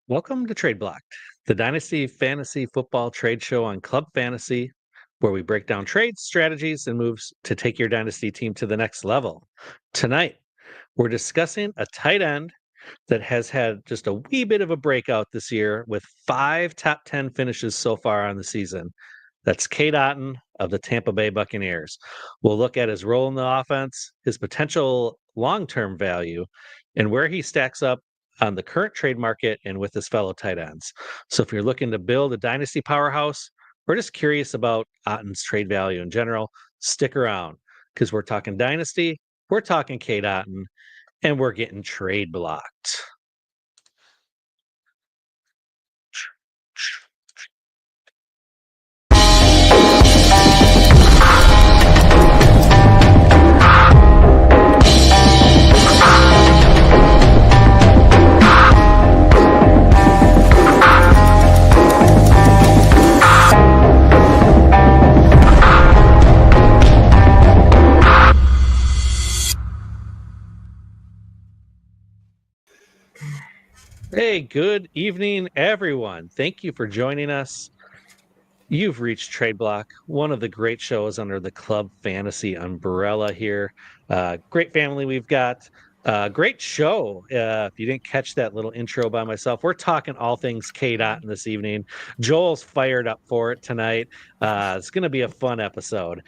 Welcome to TradeBlocked, the Dynasty Fantasy Football trade show on Club Fantasy, where we break down trades, strategies, and moves to take your Dynasty team to the next level. Tonight, we're discussing a tight end that has had just a wee bit of a breakout this year with 5 top 10 finishes so far on the season. That's Cade Otton of the Tampa Bay Buccaneers. We'll look at his role in the offense, his potential long term value, and where he stacks up on the current trade market and with his fellow tight ends. So, if you're looking to build a dynasty powerhouse, we're just curious about Otton's trade value in general, stick around because we're talking dynasty, we're talking Cade Otton, and we're getting trade blocked. Hey, good evening, everyone. Thank you for joining us. You've reached Trade Block, one of the great shows under the Club Fantasy umbrella here. Great family we've got. Great show. If you didn't catch that little intro by myself, we're talking all things Cade Otton this evening. Joel's fired up for it tonight. It's going to be a fun episode.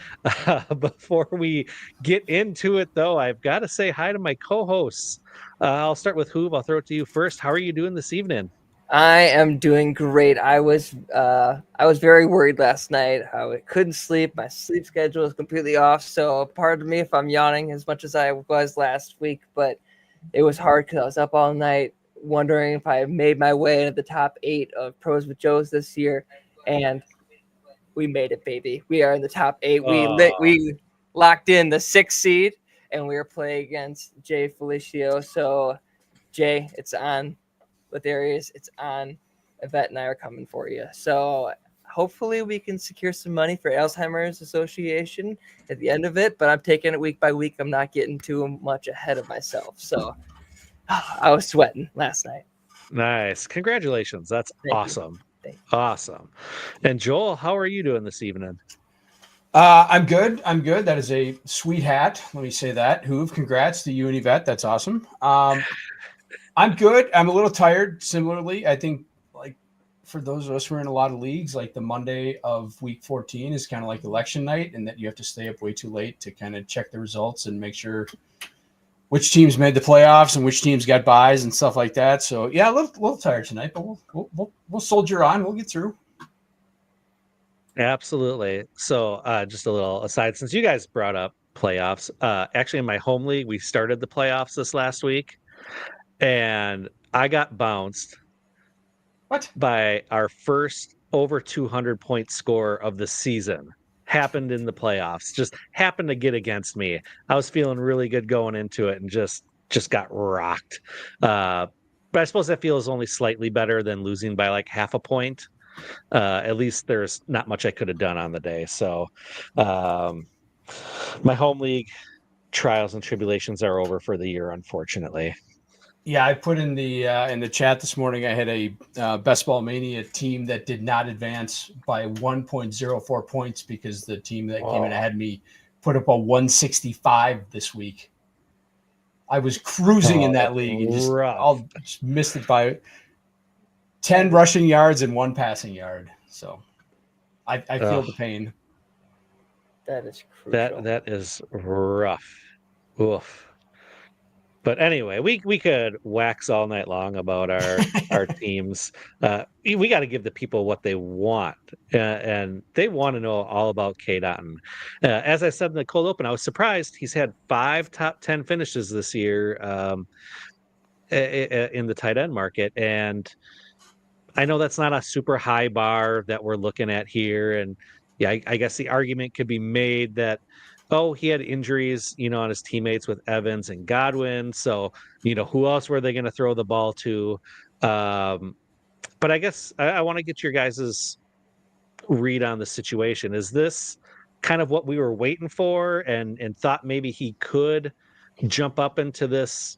Before we get into it, though, I've got to say hi to my co-hosts. I'll start with Hoove. I'll throw it to you first. How are you doing this evening? I am doing great. I was very worried last night. I couldn't sleep. My sleep schedule is completely off. So pardon me if I'm yawning as much as I was last week, but it was hard because I was up all night wondering if I made my way into the top 8 of Pros with Joes this year, and we made it, baby. We are in the top 8. We locked in the 6th seed, and we are playing against Jay Felicio. So Jay, it's on. With Aries, it's on. Yvette and I are coming for you. So hopefully we can secure some money for Alzheimer's Association at the end of it, but I'm taking it week by week. I'm not getting too much ahead of myself. So I was sweating last night. Nice. Congratulations. That's awesome. Awesome. And Joel, how are you doing this evening? I'm good. That is a sweet hat. Let me say that. Hoove, congrats to you and Yvette. That's awesome. I'm good. I'm a little tired. Similarly, I think like for those of us who are in a lot of leagues, like the Monday of week 14 is kind of like election night, and that you have to stay up way too late to kind of check the results and make sure which teams made the playoffs and which teams got buys and stuff like that. So yeah, a little tired tonight, but we'll soldier on. We'll get through. Absolutely. So just a little aside, since you guys brought up playoffs, actually in my home league, we started the playoffs this last week. And I got bounced by our first over 200 point score of the season. Happened in the playoffs, just happened to get against me. I was feeling really good going into it and just got rocked. But I suppose that feels only slightly better than losing by like half a point. At least there's not much I could have done on the day. So my home league trials and tribulations are over for the year, unfortunately. Yeah, I put in the chat this morning. I had a Best Ball Mania team that did not advance by 1.04 points because the team that came in ahead of me put up a 165 this week. I was cruising in that league and just missed it by 10 rushing yards and 1 passing yard. So I feel the pain. That is crucial. That is rough. Oof. But anyway, we could wax all night long about our teams. We got to give the people what they want, and they want to know all about Cade Otton. As I said in the cold open, I was surprised he's had 5 top 10 finishes this year in the tight end market, and I know that's not a super high bar that we're looking at here, and yeah, I guess the argument could be made that he had injuries, on his teammates with Evans and Godwin. So, who else were they going to throw the ball to? But I guess I want to get your guys's read on the situation. Is this kind of what we were waiting for and thought maybe he could jump up into this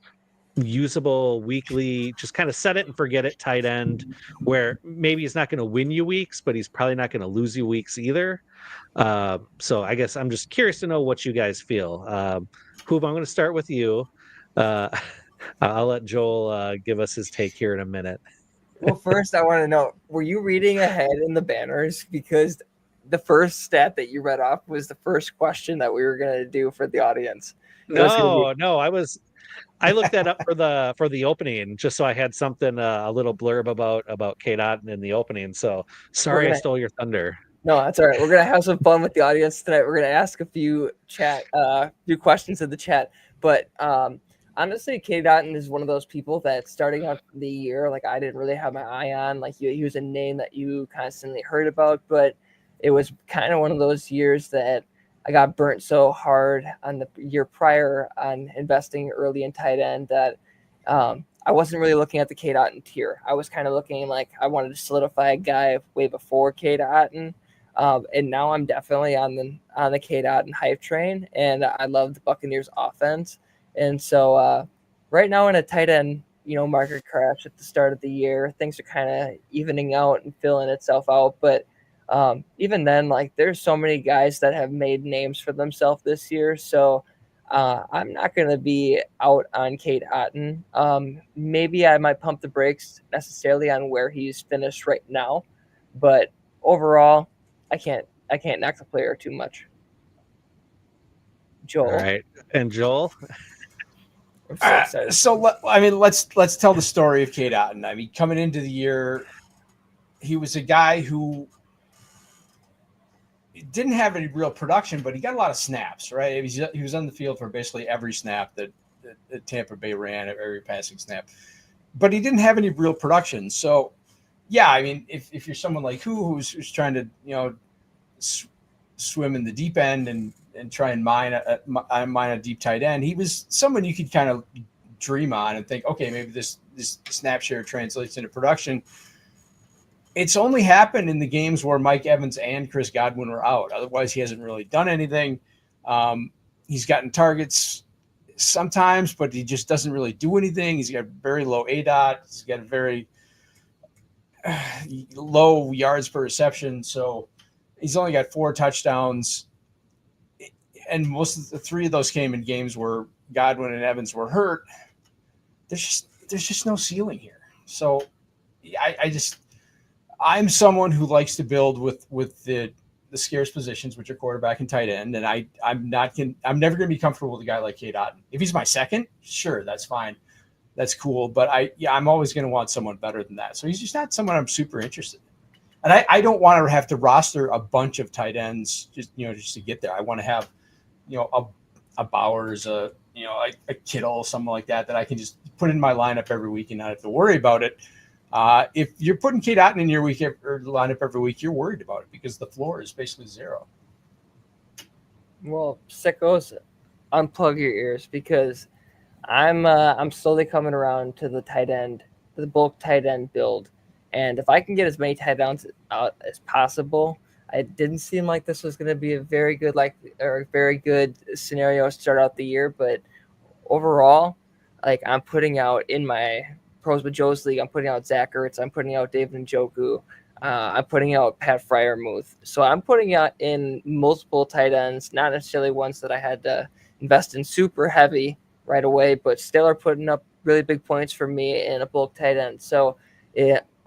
usable weekly, just kind of set it and forget it tight end, where maybe he's not going to win you weeks, but he's probably not going to lose you weeks either. So I guess I'm just curious to know what you guys feel. Hoop, I'm going to start with you. Uh, I'll let Joel give us his take here in a minute. Well, first, I want to know, were you reading ahead in the banners? Because the first stat that you read off was the first question that we were going to do for the audience. No, I looked that up for the opening just so I had something a little blurb about Cade Otton in the opening. So sorry I stole your thunder. No, that's all right. We're gonna have some fun with the audience tonight. We're gonna ask a few questions in the chat. But honestly, Cade Otton is one of those people that starting out the year, like I didn't really have my eye on. Like he was a name that you constantly heard about, but it was kind of one of those years that I got burnt so hard on the year prior on investing early in tight end that I wasn't really looking at the Cade Otton tier. I was kind of looking like I wanted to solidify a guy way before Cade Otton. And now I'm definitely on the Cade Otton hype train, and I love the Buccaneers offense. And so right now in a tight end, market crash at the start of the year, things are kind of evening out and filling itself out. But even then, like there's so many guys that have made names for themselves this year. So I'm not going to be out on Cade Otton. Maybe I might pump the brakes necessarily on where he's finished right now, but overall, I can't knock the player too much. Joel. All right, and Joel. I'm so excited. Let's tell the story of Cade Otton. I mean, coming into the year, he was a guy who didn't have any real production, but he got a lot of snaps. Right, he was on the field for basically every snap that Tampa Bay ran, every passing snap, but he didn't have any real production. So. Yeah, I mean, if you're someone like who's trying to swim in the deep end and try and mine a deep tight end, he was someone you could kind of dream on and think, okay, maybe this snap share translates into production. It's only happened in the games where Mike Evans and Chris Godwin were out. Otherwise, he hasn't really done anything. He's gotten targets sometimes, but he just doesn't really do anything. He's got very low ADOT. He's got a very low yards per reception, so he's only got 4 touchdowns, and most of the 3 of those came in games where Godwin and Evans were hurt. There's just no ceiling here. So I'm someone who likes to build with the scarce positions, which are quarterback and tight end, and I'm never going to be comfortable with a guy like Cade Otton. If he's my second, sure, that's fine. That's cool, but I'm always going to want someone better than that. So he's just not someone I'm super interested in. And I don't want to have to roster a bunch of tight ends just to get there. I want to have, a Bowers, a Kittle, something like that I can just put in my lineup every week and not have to worry about it. If you're putting Cade Otton in your week or lineup every week, you're worried about it because the floor is basically 0. Well, sickos, unplug your ears because I'm slowly coming around to the tight end, the bulk tight end build. And if I can get as many tight ends out as possible, it didn't seem like this was going to be a very good scenario to start out the year. But overall, like I'm putting out in my Pros with Joe's league, I'm putting out Zach Ertz, I'm putting out David Njoku, I'm putting out Pat Freiermuth. So I'm putting out in multiple tight ends, not necessarily ones that I had to invest in super heavy right away, but still are putting up really big points for me in a bulk tight end. So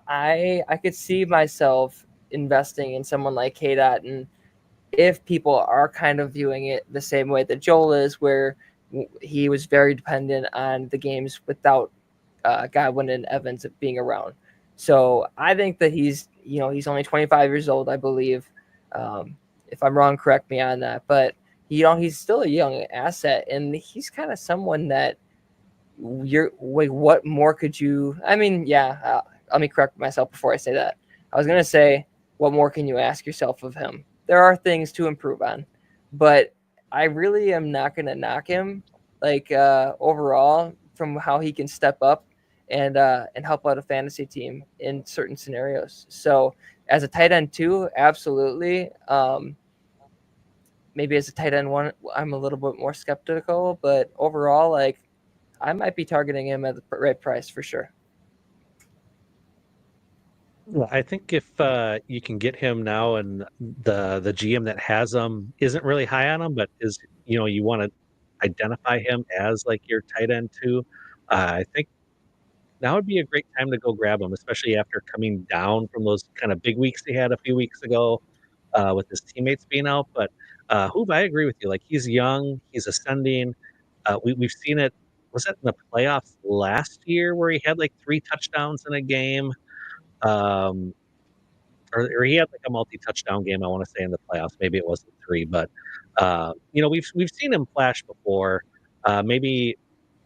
I could see myself investing in someone like Cade Otton if people are kind of viewing it the same way that Joel is, where he was very dependent on the games without Godwin and Evans being around. So I think that he's only 25 years old, I believe. If I'm wrong, correct me on that, but he's still a young asset, and he's kind of someone that what more could you? I mean, let me correct myself before I say that. I was gonna say, what more can you ask yourself of him? There are things to improve on, but I really am not gonna knock him overall from how he can step up and help out a fantasy team in certain scenarios. So as a tight end 2, absolutely. Maybe as a tight end 1, I'm a little bit more skeptical, but overall, I might be targeting him at the right price for sure. Well, I think if you can get him now, and the GM that has him isn't really high on him, but is you want to identify him as like your tight end too. I think now would be a great time to go grab him, especially after coming down from those kind of big weeks he had a few weeks ago with his teammates being out. But Hoop, I agree with you. Like he's young, he's ascending. We've seen it. Was it in the playoffs last year where he had like 3 touchdowns in a game? Um, or he had like a multi-touchdown game. I want to say in the playoffs. Maybe it wasn't 3, but we've seen him flash before. Maybe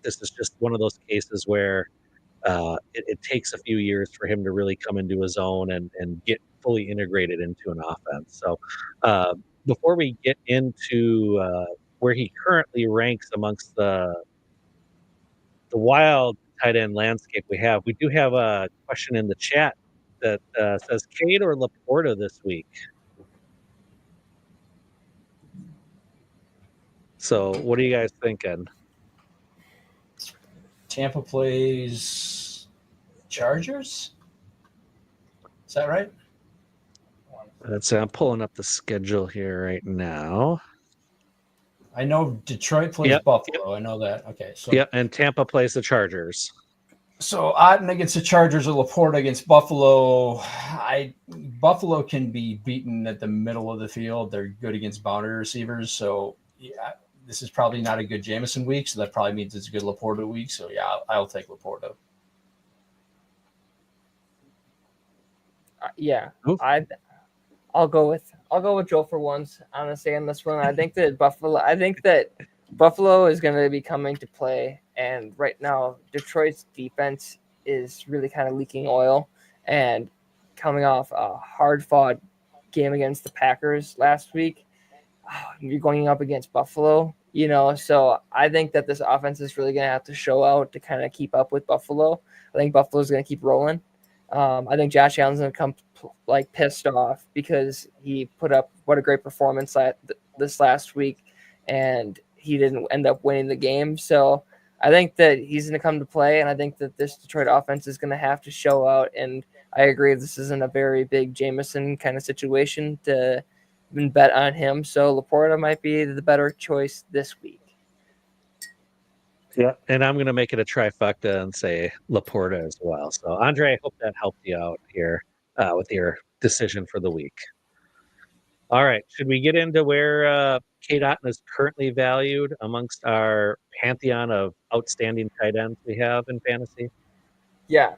this is just one of those cases where it takes a few years for him to really come into his own and get fully integrated into an offense. So before we get into where he currently ranks amongst the wild tight end landscape we do have a question in the chat that says Cade or Laporta this week. So what are you guys thinking? Tampa plays Chargers. Is that right? I'm pulling up the schedule here right now. I know Detroit plays Buffalo. I know that. Okay. So and Tampa plays the Chargers. So Otton against the Chargers or Laporta against Buffalo. Buffalo can be beaten at the middle of the field. They're good against boundary receivers. So yeah, this is probably not a good Jameson week. So that probably means it's a good Laporta week. So yeah, I'll take Laporta. Yeah, I'll go with Joe for once. Honestly, on this one, I think that Buffalo is going to be coming to play, and right now Detroit's defense is really kind of leaking oil, and coming off a hard-fought game against the Packers last week, you're going up against Buffalo, So I think that this offense is really going to have to show out to kind of keep up with Buffalo. I think Buffalo's going to keep rolling. I think Josh Allen's going to come like pissed off because he put up what a great performance this last week, and he didn't end up winning the game. So I think that he's going to come to play, and I think that this Detroit offense is going to have to show out. And I agree, this isn't a very big Jameson kind of situation to even bet on him. So Laporta might be the better choice this week. Yeah, and I'm going to make it a trifecta and say Laporta as well. So, Andre, I hope that helped you out here with your decision for the week. All right, should we get into where Cade Otton is currently valued amongst our pantheon of outstanding tight ends we have in fantasy? Yeah.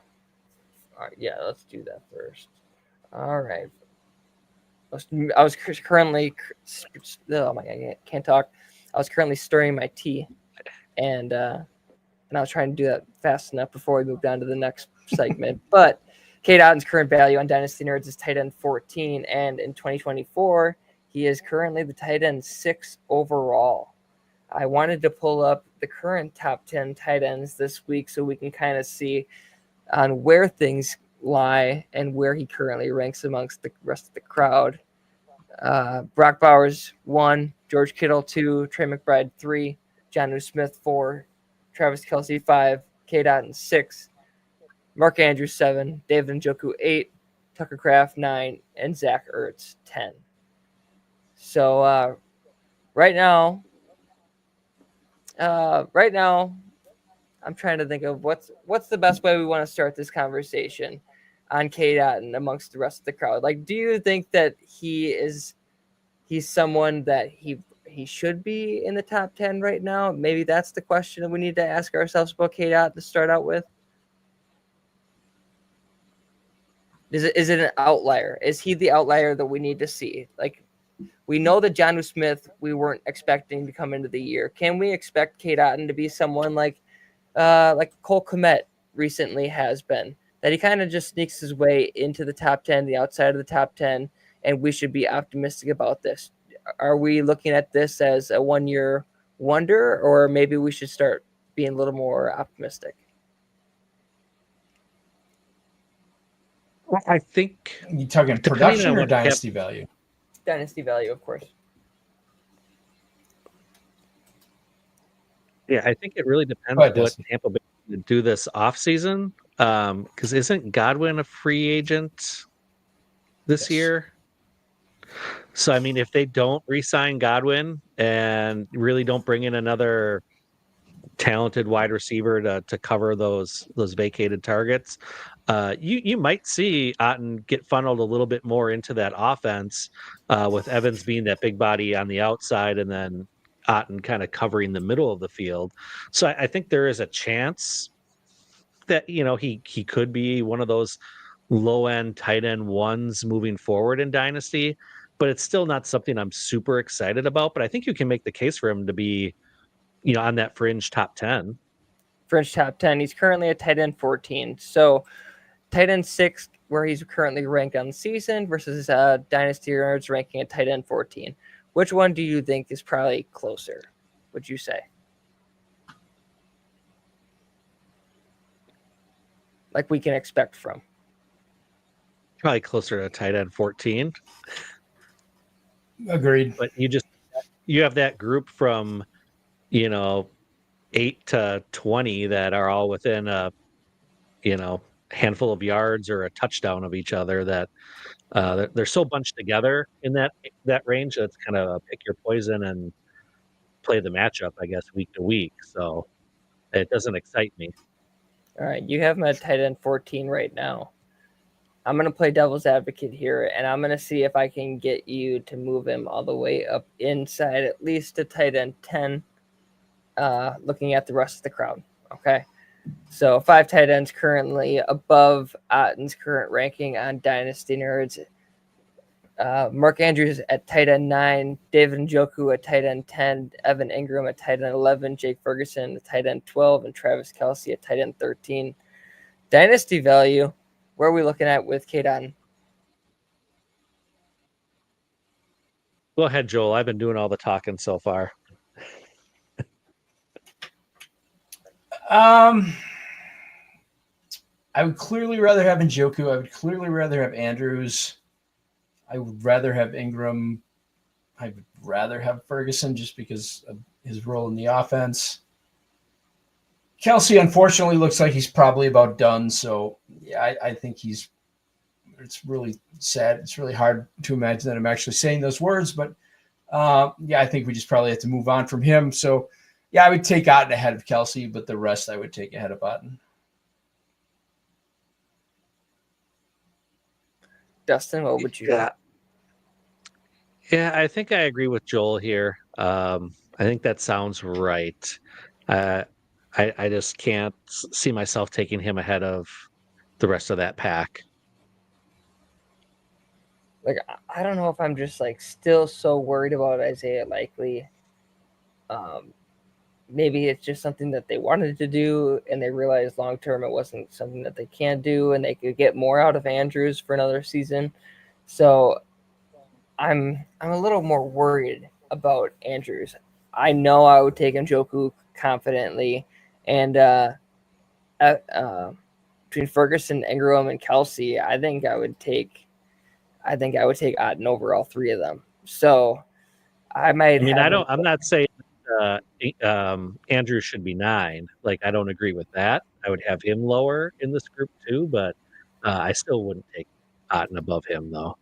All right, yeah, let's do that first. All right. I was currently, oh my God, I can't talk. I was currently stirring my tea. And I was trying to do that fast enough before we move down to the next segment. But Cade Otton's current value on Dynasty Nerds is tight end 14. And in 2024, he is currently the tight end 6 overall. I wanted to pull up the current top 10 tight ends this week so we can kind of see on where things lie and where he currently ranks amongst the rest of the crowd. Brock Bowers 1, George Kittle 2, Trey McBride 3, Jonnu Smith 4, Travis Kelce 5, Cade Otton 6, Mark Andrews 7, David Njoku 8, Tucker Kraft 9, and Zach Ertz 10. So right now, I'm trying to think of what's the best way we want to start this conversation on Cade Otton amongst the rest of the crowd. Like, do you think that he's someone that he should be in the top 10 right now? Maybe that's the question that we need to ask ourselves about Cade Otton to start out with. Is it an outlier? Is he the outlier that we need to see? Like, we know that Jonnu Smith we weren't expecting to come into the year. Can we expect Cade Otton to be someone like Cole Kmet recently has been, that he kind of just sneaks his way into the top 10, the outside of the top 10, and we should be optimistic about this? Are we looking at this as a one-year wonder, or maybe we should start being a little more optimistic? Well, I think you talking production or dynasty value? Dynasty value, of course. Yeah, I think it really depends Go ahead, what Dustin. Tampa Bay would do this offseason. Because isn't Godwin a free agent this Yes. year? So, I mean, if they don't re-sign Godwin and really don't bring in another talented wide receiver to cover those vacated targets, you might see Otton get funneled a little bit more into that offense, with Evans being that big body on the outside and then Otton kind of covering the middle of the field. So I think there is a chance that he could be one of those low end tight end ones moving forward in Dynasty, but it's still not something I'm super excited about. But I think you can make the case for him to be on that fringe top 10. French top 10. He's currently a tight end 14. So tight end 6, where he's currently ranked on the season, versus Dynasty Nerds ranking at tight end 14. Which one do you think is probably closer, would you say? Like we can expect from? Probably closer to tight end 14. Agreed. But you have that group from 8 to 20 that are all within a handful of yards or a touchdown of each other, that they're so bunched together in that range. That's kind of pick your poison and play the matchup, I guess, week to week. So it doesn't excite me. All right, you have him at tight end 14 right now. I'm going to play devil's advocate here, and I'm going to see if I can get you to move him all the way up inside, at least to tight end 10, looking at the rest of the crowd. Okay. So 5 tight ends currently above Otton's current ranking on Dynasty Nerds. Mark Andrews at tight end 9, David Njoku at tight end 10, Evan Ingram at tight end 11, Jake Ferguson at tight end 12, and Travis Kelce at tight end 13. Dynasty value, where are we looking at with Cade Otton? Go ahead, Joel. I've been doing all the talking so far. I would clearly rather have Njoku. I would clearly rather have Andrews. I would rather have Ingram. I would rather have Ferguson just because of his role in the offense. Kelce, unfortunately, looks like he's probably about done. So, yeah, I think it's really sad. It's really hard to imagine that I'm actually saying those words. But, I think we just probably have to move on from him. So, yeah, I would take Otton ahead of Kelce, but the rest I would take ahead of Otton. Dustin, what would you? Yeah, I think I agree with Joel here. I think that sounds right. I just can't see myself taking him ahead of the rest of that pack. Like, I don't know if I'm just still so worried about Isaiah Likely. Maybe it's just something that they wanted to do, and they realized long term it wasn't something that they can do, and they could get more out of Andrews for another season. So I'm a little more worried about Andrews. I know I would take Njoku confidently, and between Ferguson, Ingram, and Kelce, I think I would take Otton over all 3 of them. So I might. I'm not saying Andrew should be 9. Like, I don't agree with that. I would have him lower in this group too, but I still wouldn't take Otton above him though.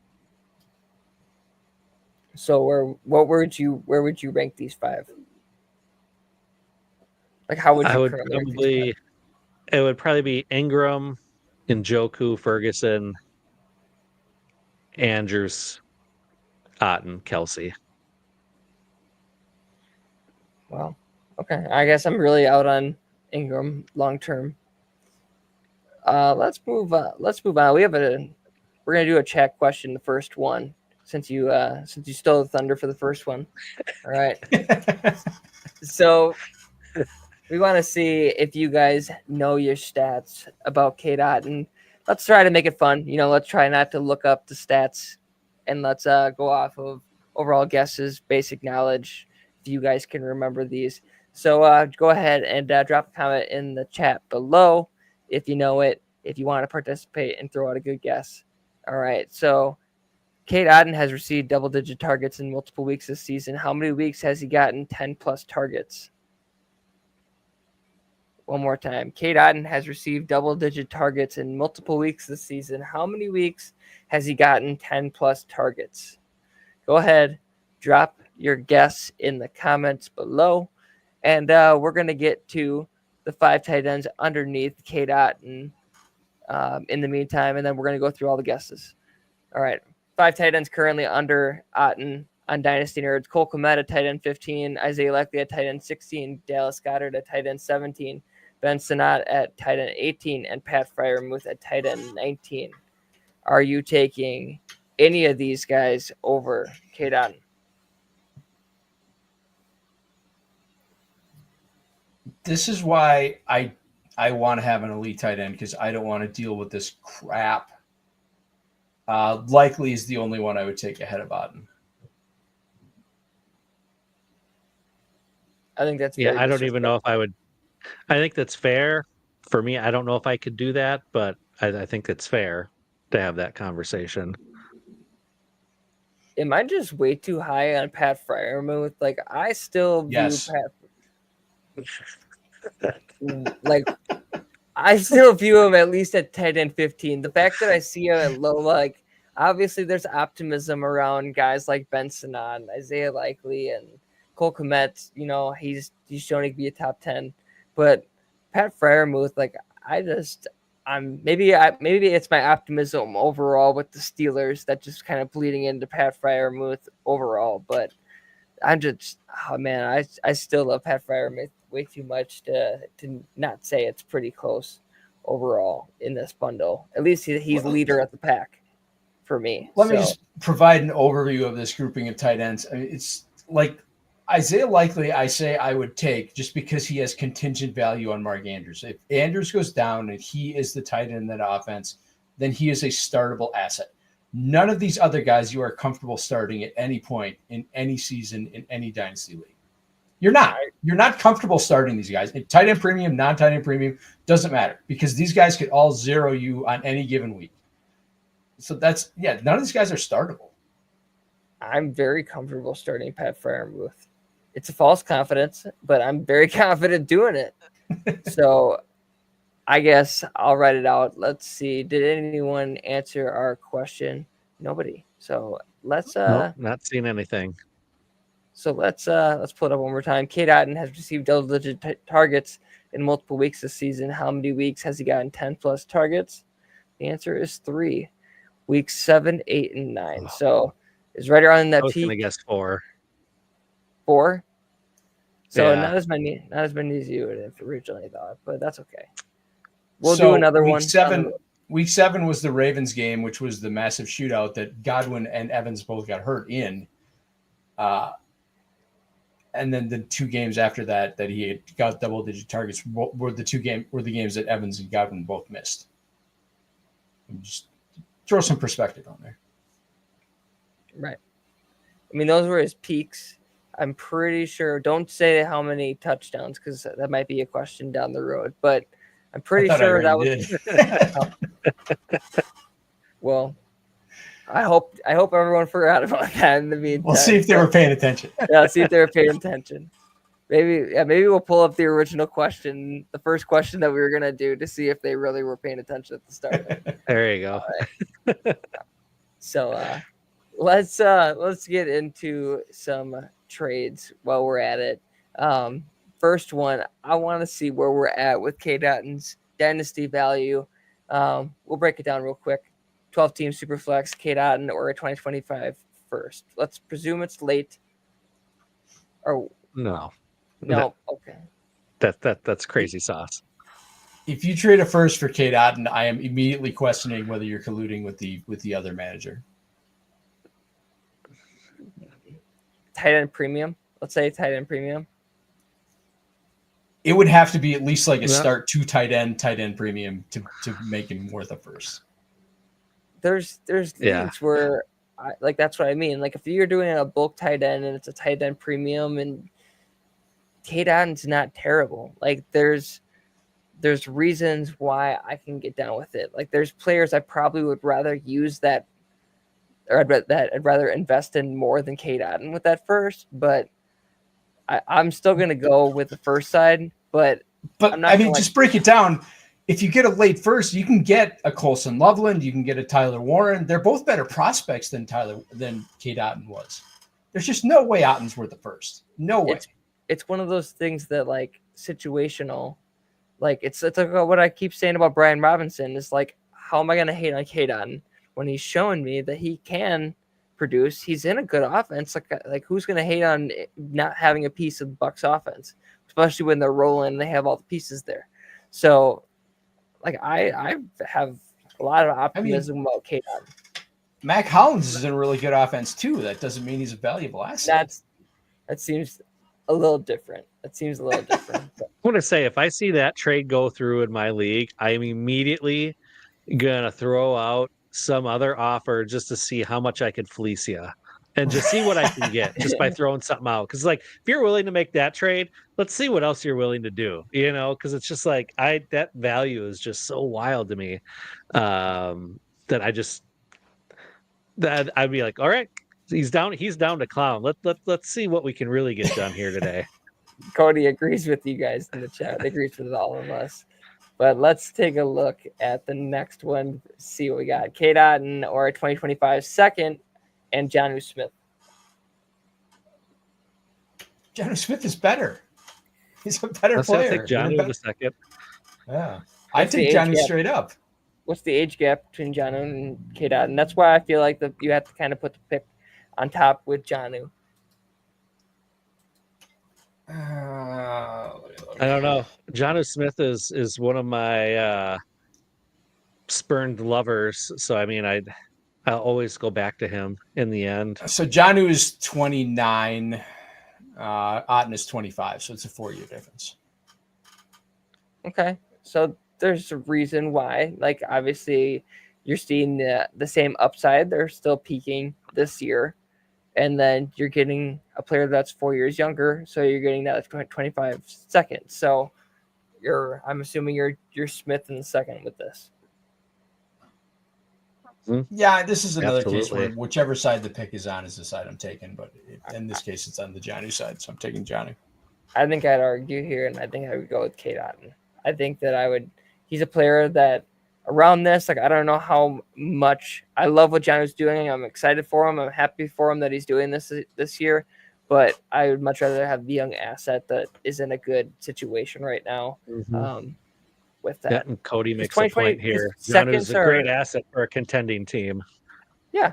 So where would you rank these 5? Like, how would you currently rank these 5? It would probably be Ingram, Njoku, Ferguson, Andrews, Otton, Kelce. Well, okay. I guess I'm really out on Ingram long term. Let's move on. We're gonna do a chat question, the first one, since you stole the thunder for the first one. All right. So we want to see if you guys know your stats about Cade Otton. Let's try to make it fun. Let's try not to look up the stats, and let's go off of overall guesses, basic knowledge, if you guys can remember these. So go ahead and drop a comment in the chat below if you know it, if you want to participate and throw out a good guess. All right. So Cade Otton has received double-digit targets in multiple weeks this season. How many weeks has he gotten 10-plus targets? one more time. Cade Otton has received double-digit targets in multiple weeks this season. How many weeks has he gotten 10-plus targets? Go ahead, drop your guess in the comments below, and we're going to get to the 5 tight ends underneath Cade Otton in the meantime, and then we're going to go through all the guesses. All right, 5 tight ends currently under Otton on Dynasty Nerds. Cole Kmet at tight end 15, Isaiah Likely at tight end 16, Dallas Goedert at tight end 17, Ben Sinnott at tight end 18, and Pat Freiermuth at tight end 19. Are you taking any of these guys over Cade Otton? This is why I want to have an elite tight end, because I don't want to deal with this crap. Likely is the only one I would take ahead of Otton. I think that's I don't even know if I would. I think that's fair for me. I don't know if I could do that, but I think it's fair to have that conversation. Am I just way too high on Pat Freiermuth? Like, I still view Pat. Like, I still view him at least at tight end 15. The fact that I see him at low, like, obviously there's optimism around guys like Ben Sinnott, Isaiah Likely, and Cole Kmet. You know, he's shown he can be a top 10. But Pat Freiermuth, like, maybe it's my optimism overall with the Steelers that just kind of bleeding into Pat Freiermuth overall. But I'm just, I still love Pat Freiermuth way too much to not say it's pretty close overall in this bundle. At least he's leader of the pack for me. Let me just provide an overview of this grouping of tight ends. I mean, it's like Isaiah Likely, I say I would take just because he has contingent value on Mark Andrews. If Andrews goes down and he is the tight end in that offense, then he is a startable asset. None of these other guys you are comfortable starting at any point in any season in any dynasty league. You're not comfortable starting these guys. Tight end premium, non-tight end premium, doesn't matter, because these guys could all zero you on any given week. So none of these guys are startable. I'm very comfortable starting Pat Freiermuth. It's a false confidence, but I'm very confident doing it. So I guess I'll write it out. Let's see. Did anyone answer our question? Nobody. So let's nope, not seen anything. So let's pull it up one more time. Cade Otton has received double-digit targets in multiple weeks this season. How many weeks has he gotten 10-plus targets? The answer is 3. Weeks 7, 8, and 9. Oh. So it's right around that I was peak. going to guess 4. 4? So Yeah. not as many as you would have originally thought, but that's okay. We'll do another one. Week 7 was the Ravens game, which was the massive shootout that Godwin and Evans both got hurt in. And then the 2 games after that he had got double-digit targets were the games that Evans and Godwin both missed. And just throw some perspective on there. Right. I mean, those were his peaks. I'm pretty sure. Don't say how many touchdowns, because that might be a question down the road. But I'm pretty sure that was. Well, I hope everyone forgot about that in the meantime. We'll see if they were paying attention. Yeah, see if they were paying attention. Maybe we'll pull up the original question, the first question that we were gonna do, to see if they really were paying attention at the start. There you go. Right. So let's get into some trades while we're at it. First one, I want to see where we're at with Cade Otton's dynasty value. We'll break it down real quick. 12-team Superflex, Cade Otton, or a 2025 first. Let's presume it's late. Or no. Okay. That's crazy sauce. If you trade a first for Cade Otton, I am immediately questioning whether you're colluding with the other manager. Tight end premium. Let's say tight end premium. It would have to be at least like a start 2 tight end premium to make him worth a first. There's leagues where that's what I mean. Like, if you're doing a bulk tight end and it's a tight end premium, and Cade Otton's not terrible. Like, there's reasons why I can get down with it. Like, there's players I probably would rather use that, or I'd rather invest in more than Cade Otton with that first. But I'm still gonna go with the first side. But But I'm not I mean, gonna, just break it down. If you get a late first, you can get a Colson Loveland, you can get a Tyler Warren. They're both better prospects than Cade Otton was. There's just no way Otton's worth the first. No way. It's one of those things that like situational, like it's like what I keep saying about Brian Robinson is like, how am I gonna hate on Cade Otton when he's showing me that he can produce? He's in a good offense. Like who's gonna hate on not having a piece of Bucks offense, especially when they're rolling and they have all the pieces there. So like I have a lot of optimism about Cade Otton. Mac Hollins is in a really good offense too. That doesn't mean he's a valuable asset. That seems a little different. But I want to say, if I see that trade go through in my league, I am immediately gonna throw out some other offer just to see how much I could fleece you and just see what I can get just by throwing something out. Because like, if you're willing to make that trade, let's see what else you're willing to do. Because it's just like that value is just so wild to me, that I'd be like, all right, he's down to clown. Let's see what we can really get done here today. Cody agrees with you guys in the chat. Agrees with all of us. But let's take a look at the next one. See what we got. Cade Otton or a 2025 second, and Jonnu Smith. Jonnu Smith is better. He's a better player. I'll take Jonnu the second. Yeah, I take Jonnu straight up. What's the age gap between Jonnu and Cade Otton? That's why I feel like you have to kind of put the pick on top with Jonnu. I don't know. Jonnu Smith is one of my spurned lovers, so I mean, I'll always go back to him in the end. So Jonnu is 29, Otton is 25, so it's a 4-year difference. Okay, so there's a reason why. Like obviously, you're seeing the same upside. They're still peaking this year. And then you're getting a player that's 4 years younger, so you're getting that 25 seconds. So I'm assuming you're Smith in the second with this. Yeah, this is another case where whichever side the pick is on is the side I'm taking. But in this case, it's on the Jonnu side, so I'm taking Jonnu. I think I'd argue here, and I think I would go with Cade Otton. I think that he's a player that around this, like I don't know how much I love what Jonnu's doing. I'm excited for him. I'm happy for him that he's doing this year, but I would much rather have the young asset that is in a good situation right now. With that, yeah, and Cody makes a point here. Jonnu's a great asset for a contending team. Yeah.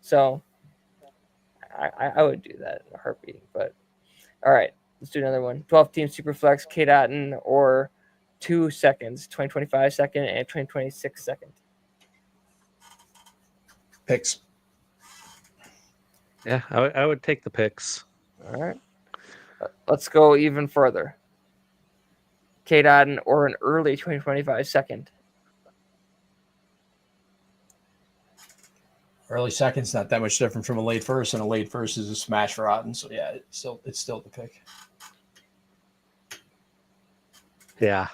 So I would do that in a heartbeat. But all right, let's do another one. 12-team Superflex, Cade Otton or 2 seconds, 2025 second and 2026 second. Picks. Yeah, I would take the picks. All right. Let's go even further. Cade Otton or an early 2025 second. Early second's not that much different from a late first, and a late first is a smash for Otton. So yeah, it's still the pick. Yeah.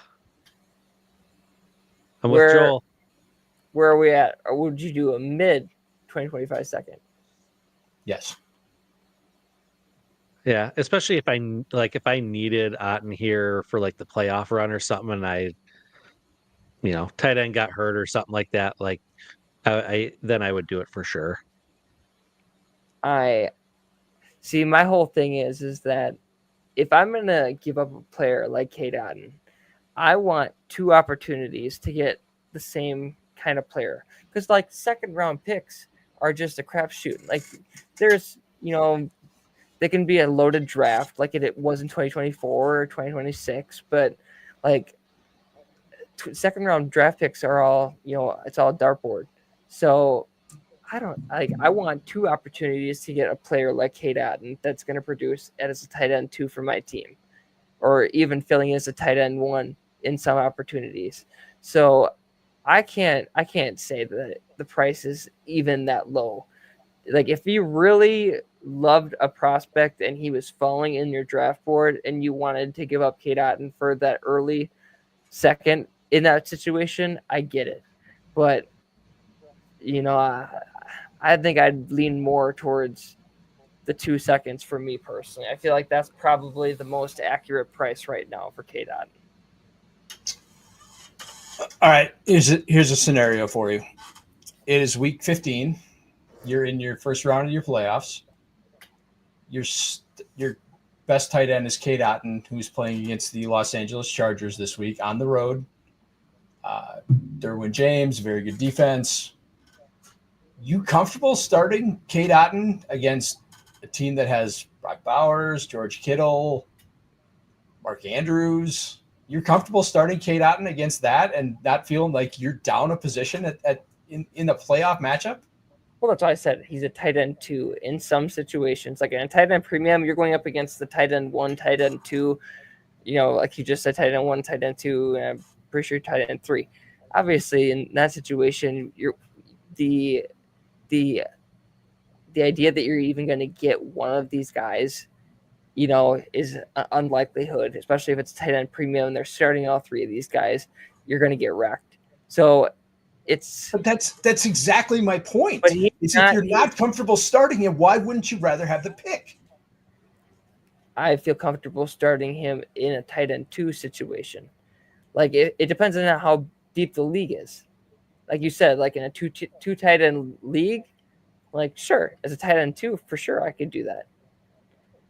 I'm with Joel. Where are we at? Or would you do a mid 2025 second? Yes. Yeah, especially if I needed Otton here for like the playoff run or something, and tight end got hurt or something like that. Like, then I would do it for sure. I see. My whole thing is that if I'm gonna give up a player like Cade Otton, I want 2 opportunities to get the same kind of player, because like second round picks are just a crapshoot. Like there's they can be a loaded draft like it was in 2024 or 2026, but like second round draft picks are all it's all dartboard. So I want 2 opportunities to get a player like Cade Otton that's going to produce as a tight end 2 for my team, or even filling as a tight end 1 in some opportunities. So I can't say that the price is even that low. Like if you really loved a prospect and he was falling in your draft board and you wanted to give up Cade Otton for that early second in that situation, I get it. But I think I'd lean more towards the 2 seconds for me personally. I feel like that's probably the most accurate price right now for Cade Otton. All right, here's a scenario for you. It is week 15. You're in your first round of your playoffs. Your best tight end is Cade Otton, who's playing against the Los Angeles Chargers this week on the road. Derwin James, very good defense. You comfortable starting Cade Otton against a team that has Brock Bowers, George Kittle, Mark Andrews? You're comfortable starting Cade Otton against that and not feeling like you're down a position in a playoff matchup? Well, that's why I said he's a tight end 2 in some situations. Like in a tight end premium, you're going up against the tight end 1, tight end 2. Like you just said, tight end 1, tight end 2, and I'm pretty sure tight end 3. Obviously, in that situation, the idea that you're even going to get one of these guys, is an unlikelihood, especially if it's tight end premium and they're starting all 3 of these guys, you're going to get wrecked. So but that's exactly my point. But if you're not comfortable starting him, why wouldn't you rather have the pick? I feel comfortable starting him in a tight end 2 situation. Like it depends on how deep the league is. Like you said, like in a two tight end league, like sure, as a tight end 2, for sure I could do that.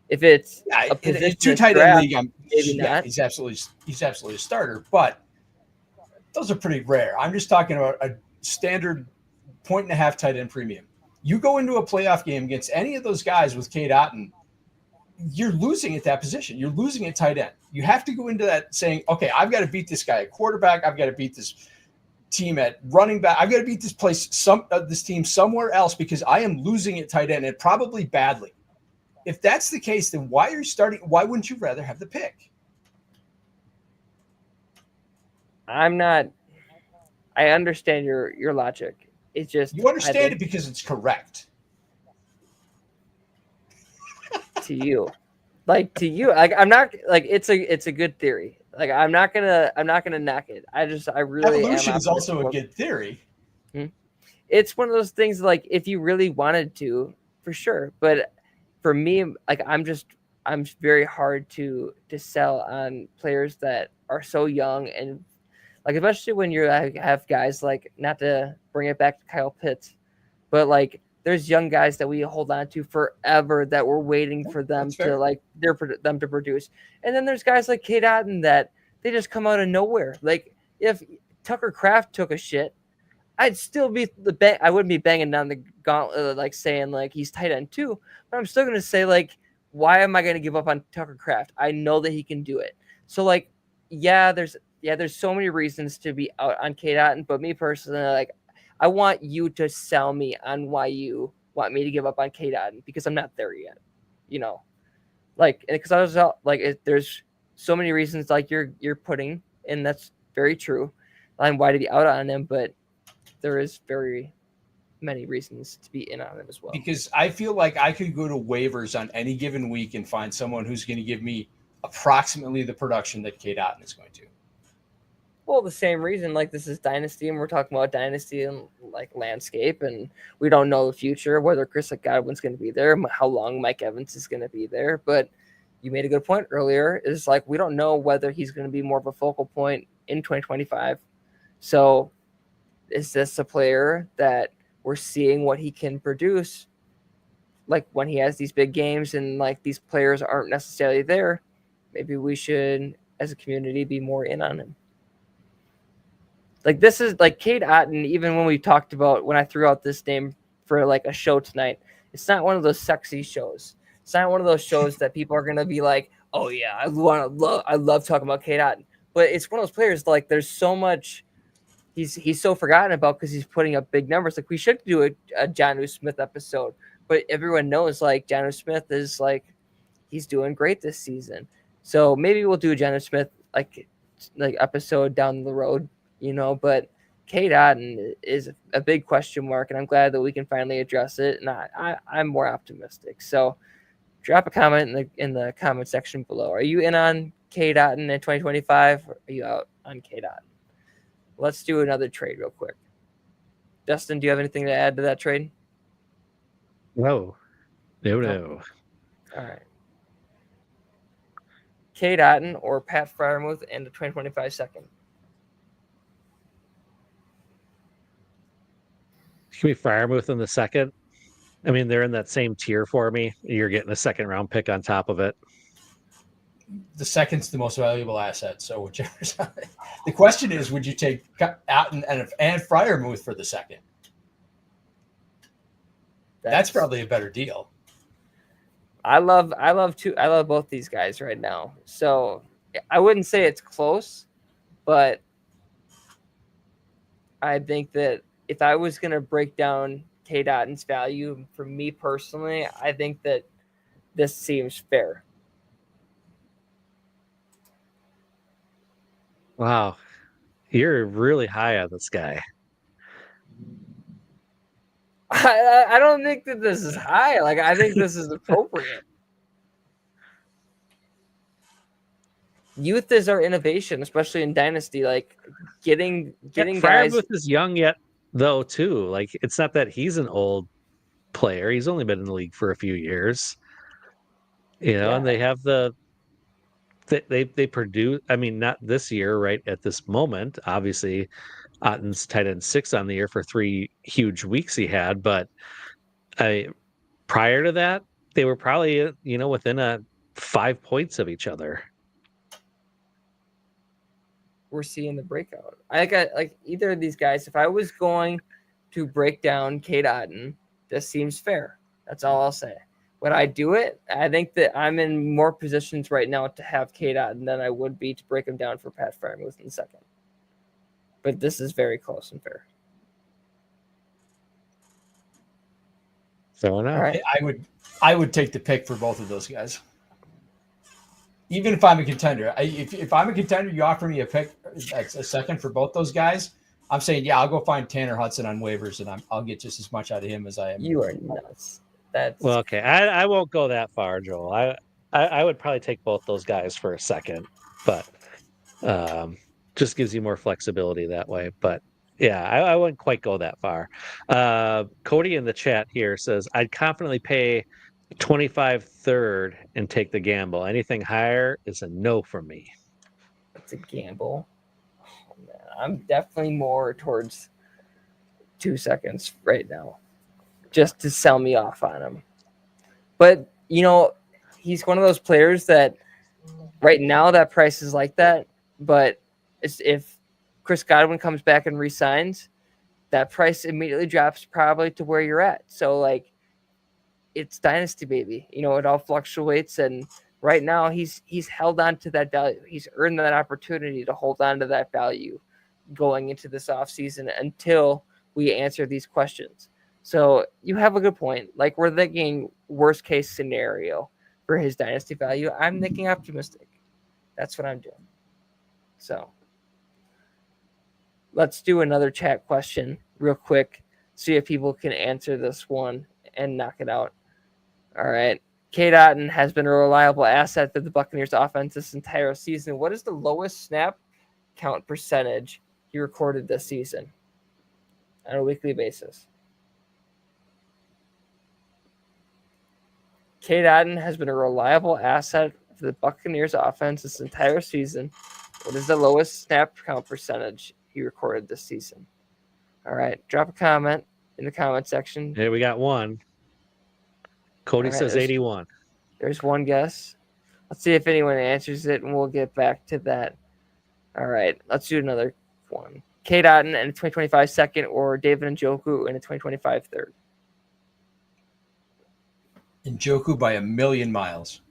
If it's a position 2 tight end league, maybe not. He's absolutely a starter, but those are pretty rare. I'm just talking about a standard 1.5 tight end premium. You go into a playoff game against any of those guys with Cade Otton, you're losing at that position. You're losing at tight end. You have to go into that saying, okay, I've got to beat this guy at quarterback. I've got to beat this team at running back. I've got to beat this team somewhere else because I am losing at tight end and probably badly. If that's the case, then why wouldn't you rather have the pick? I understand your logic. It's just you understand it because it's correct. To you, like I'm not like it's a good theory. Like I'm not gonna knock it. I really evolution is also a good theory. It's one of those things like if you really wanted to, for sure. But for me, like I'm very hard to sell on players that are so young and like especially when you have guys like, not to bring it back to Kyle Pitts, but like there's young guys that we hold on to forever that we're waiting for them to them to produce. And then there's guys like Cade Otton that they just come out of nowhere. Like if Tucker Kraft took a shit, I'd still be I wouldn't be banging down the gauntlet like saying like he's tight end 2, but I'm still going to say like, why am I going to give up on Tucker Kraft? I know that he can do it. So like, there's so many reasons to be out on Cade Otton, but me personally, like, I want you to sell me on why you want me to give up on Cade Otton because I'm not there yet, like, because I was like, there's so many reasons like you're putting, and that's very true, on why to be out on him, but there is very many reasons to be in on him as well. Because I feel like I could go to waivers on any given week and find someone who's going to give me approximately the production that Cade Otton is going to. Well, the same reason, like this is Dynasty, and we're talking about Dynasty and like landscape, and we don't know the future, whether Chris Godwin's going to be there, how long Mike Evans is going to be there. But you made a good point earlier, is like we don't know whether he's going to be more of a focal point in 2025. So is this a player that we're seeing what he can produce, like when he has these big games and like these players aren't necessarily there? Maybe we should, as a community, be more in on him. Like this is like Cade Otton, even when we talked about, when I threw out this name for like a show tonight, it's not one of those sexy shows. It's not one of those shows that people are going to be like, oh yeah, I love talking about Cade Otton. But it's one of those players, like there's so much, he's so forgotten about because he's putting up big numbers. Like we should do a Jonnu Smith episode, but everyone knows like Jonnu Smith is like, he's doing great this season. So maybe we'll do a Jonnu Smith like episode down the road, but Cade Otton is a big question mark, and I'm glad that we can finally address it. And I'm more optimistic. So drop a comment in the comment section below. Are you in on Cade Otton in 2025? Or are you out on Cade Otton? Let's do another trade real quick. Dustin, do you have anything to add to that trade? No. No. All right. Cade Otton or Pat Freiermuth and the 2025 second. Can we Freiermuth in the second? I mean, they're in that same tier for me. You're getting a second round pick on top of it. The second's the most valuable asset. So whichever. The question is, would you take Otton and Freiermuth for the second? That's probably a better deal. I love both these guys right now. So I wouldn't say it's close, but I think that if I was going to break down Cade Otton's value for me personally, I think that this seems fair. Wow. You're really high on this guy. I don't think that this is high. Like, I think this is appropriate. Youth is our innovation, especially in Dynasty. Like, getting guys. Freiermuth is young yet, though, too. Like, it's not that he's an old player. He's only been in the league for a few years. And they have they produce. I mean, not this year, right at this moment. Obviously, Otton's tight end 6 on the year for 3 huge weeks he had, but prior to that, they were probably within 5 points of each other. We're seeing the breakout. I got like either of these guys. If I was going to break down Cade Otton, this seems fair. That's all I'll say. Would I do it? I think that I'm in more positions right now to have Cade Otton than I would be to break him down for Pat Freiermuth in the second. But this is very close and fair. Fair enough. All right. I would take the pick for both of those guys. Even if I'm a contender, if I'm a contender, you offer me a pick, that's a second for both those guys. I'm saying, yeah, I'll go find Tanner Hudson on waivers, and I'll get just as much out of him as I am. You are nuts. Well, okay. I won't go that far, Joel. I would probably take both those guys for a second, but just gives you more flexibility that way. But yeah, I wouldn't quite go that far. Cody in the chat here says, I'd confidently pay 25 third and take the gamble. Anything higher is a no from me. That's a gamble. Oh, man. I'm definitely more towards 2 seconds right now, just to sell me off on him. But he's one of those players that right now that price is like that. But if Chris Godwin comes back and re-signs, that price immediately drops probably to where you're at. So like, it's Dynasty, baby. It all fluctuates, and right now he's held on to that value. He's earned that opportunity to hold on to that value going into this offseason until we answer these questions. So you have a good point. Like, we're thinking worst case scenario for his Dynasty value. I'm thinking optimistic. That's what I'm doing. So let's do another chat question real quick. See if people can answer this one and knock it out. All right. Cade Otton has been a reliable asset to the Buccaneers offense this entire season. What is the lowest snap count percentage he recorded this season on a weekly basis? Cade Otton has been a reliable asset for the Buccaneers offense this entire season. What is the lowest snap count percentage he recorded this season? All right. Drop a comment in the comment section. Hey, we got one. Cody says 81. There's one guess. Let's see if anyone answers it, and we'll get back to that. All right, let's do another one. Cade Otton in a 2025 second or David Njoku in a 2025 third? Njoku by a million miles.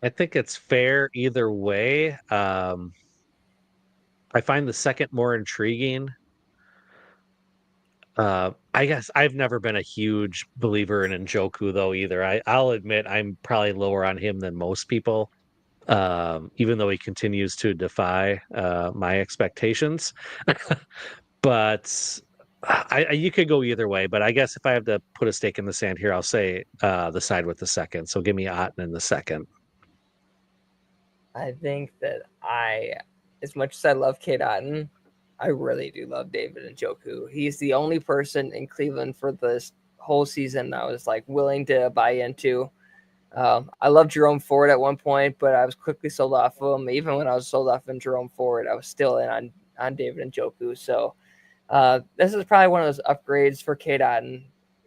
I think it's fair either way. I find the second more intriguing. I guess I've never been a huge believer in Njoku though either. I'll admit I'm probably lower on him than most people, even though he continues to defy my expectations. But you could go either way. But I guess if I have to put a stake in the sand here, I'll say the side with the second. So give me Otton in the second. I think that as much as I love Cade Otton, I really do love David Njoku. He's the only person in Cleveland for this whole season I was like willing to buy into. I loved Jerome Ford at one point, but I was quickly sold off of him. Even when I was sold off in Jerome Ford, I was still in on David Njoku. So this is probably one of those upgrades for Cade Otton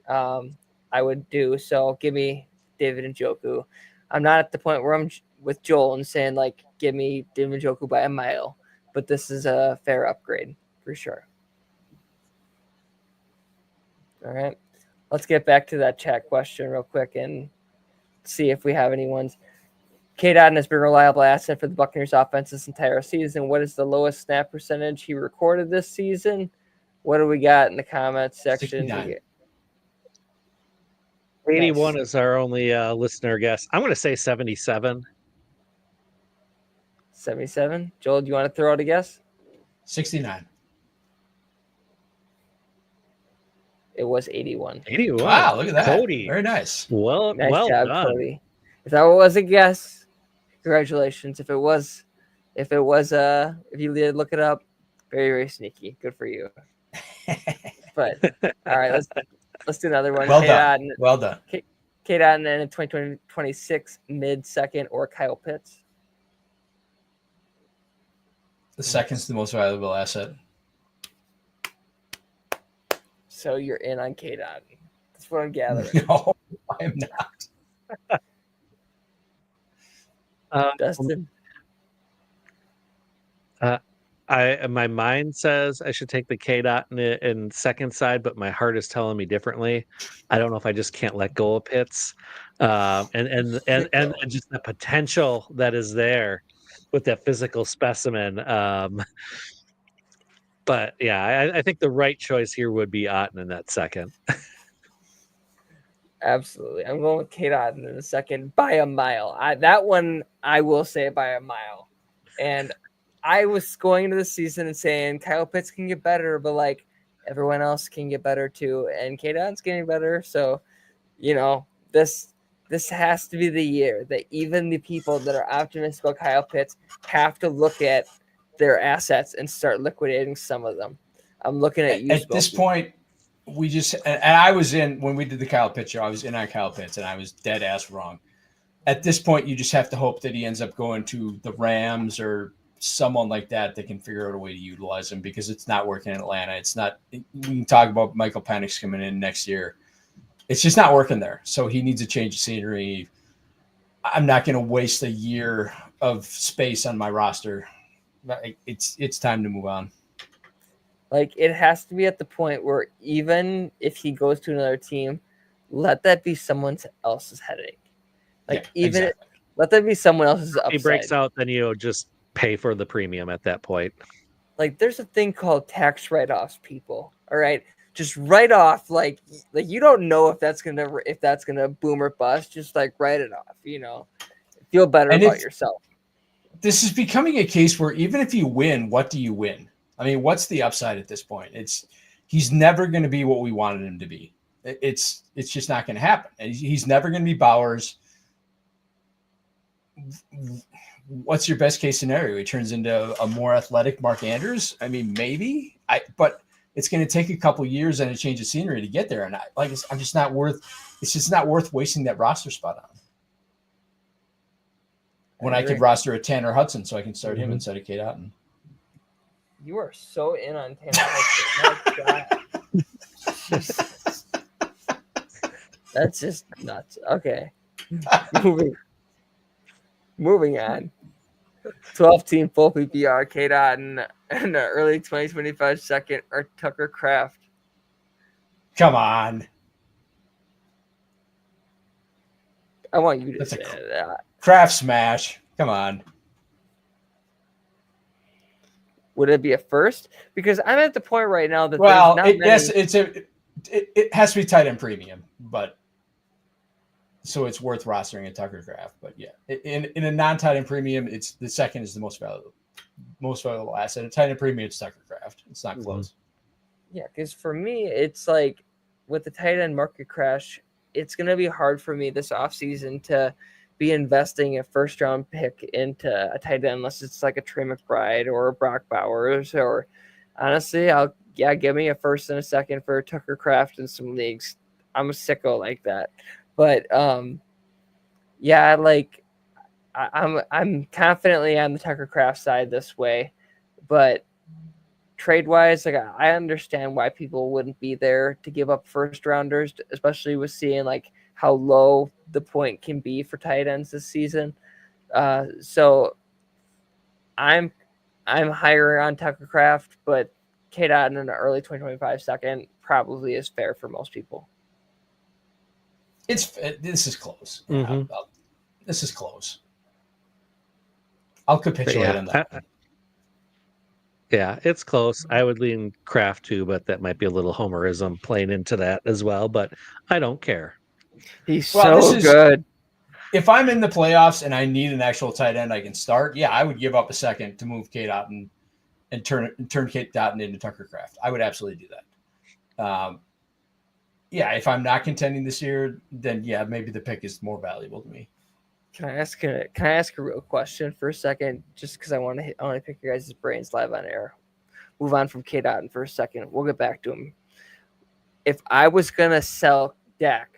I would do. So give me David Njoku. I'm not at the point where I'm with Joel and saying, like, give me David Njoku by a mile, but this is a fair upgrade for sure. All right. Let's get back to that chat question real quick and see if we have any ones. Cade Otton has been a reliable asset for the Buccaneers offense this entire season. What is the lowest snap percentage he recorded this season? What do we got in the comments section? 81 Nice. is our only listener guess. I'm going to say 77. 77. Joel, do you want to throw out a guess? 69. It was 81. 81. Wow, look at that. Cody. Very nice. Well Nice job, done. Cody. If that was a guess, congratulations. If you did look it up, very, very sneaky. Good for you. But all right, let's do another one. Well done. Well done. Cade Otton in 2026 mid-second or Kyle Pitts. The second's the most valuable asset. So you're in on Cade Otton. That's what I'm gathering. No, I am not. Dustin. My mind says I should take the Cade Otton in second side, but my heart is telling me differently. I don't know if I just can't let go of Pitts, and just the potential that is there with that physical specimen. But yeah, I think the right choice here would be Otton in that second. Absolutely. I'm going with Cade Otton in the second by a mile. That one, I will say by a mile. And I was going into the season and saying Kyle Pitts can get better, but like everyone else can get better too. And Cade Otton's getting better. So, this has to be the year that even the people that are optimistic about Kyle Pitts have to look at their assets and start liquidating some of them. I'm looking at you. At this point, we just, and I was in, when we did the Kyle Pitts show, I was in on Kyle Pitts and I was dead ass wrong. At this point, you just have to hope that he ends up going to the Rams or someone like that can figure out a way to utilize him, because it's not working in Atlanta. It's not, we can talk about Michael Penix coming in next year. It's just not working there. So he needs a change of scenery. I'm not going to waste a year of space on my roster. It's time to move on. Like, it has to be at the point where even if he goes to another team, let that be someone else's headache. Like, let that be someone else's upside. If he breaks out, then just pay for the premium at that point. Like, there's a thing called tax write-offs, people. All right, just write off. Like you don't know if that's gonna boom or bust. Just like write it off. Feel better about yourself. This is becoming a case where even if you win, what do you win? I mean, what's the upside at this point? He's never going to be what we wanted him to be. It's just not going to happen. And he's never going to be Bowers. What's your best case scenario? He turns into a more athletic Mark Andrews. I mean, maybe. But it's going to take a couple years and a change of scenery to get there. And it's just not worth wasting that roster spot on. When I could roster a Tanner Hudson, so I can start him instead of Cade Otton. You are so in on Tanner Hudson. My God. That's just nuts. Okay. Moving on. 12-team full PPR, Cade Otton, and the early 2025 second or Tucker Kraft. Come on. I want you to say that. Kraft smash. Come on. Would it be a first? Because I'm at the point right now that it has to be tight end premium, but so it's worth rostering a Tucker Kraft. But yeah, in a non-tight end premium, it's the second is the most valuable asset. A tight end premium, it's Tucker Kraft. It's not close. Yeah, because for me, it's like with the tight end market crash, it's going to be hard for me this offseason to be investing a first-round pick into a tight end unless it's like a Trey McBride or a Brock Bowers or Honestly, give me a first and a second for Tucker Kraft in some leagues. I'm a sicko like that. But yeah, like I'm confidently on the Tucker Kraft side this way, but trade wise, like I understand why people wouldn't be there to give up first rounders, especially with seeing like how low the point can be for tight ends this season. So I'm higher on Tucker Kraft, but Cade Otton in the early 2025 second probably is fair for most people. This is close. Mm-hmm. Yeah, this is close. I'll capitulate on that. Yeah, it's close. I would lean Kraft too, but that might be a little homerism playing into that as well. But I don't care. He's good. If I'm in the playoffs and I need an actual tight end I can start, yeah, I would give up a second to move Cade Otton and turn Cade Otton into Tucker Kraft. I would absolutely do that. Yeah, if I'm not contending this year, then yeah, maybe the pick is more valuable to me. Can I ask a real question for a second, just because I want to pick your guys' brains live on air. Move on from Cade Otton for a second. We'll get back to him. If I was gonna sell Dak,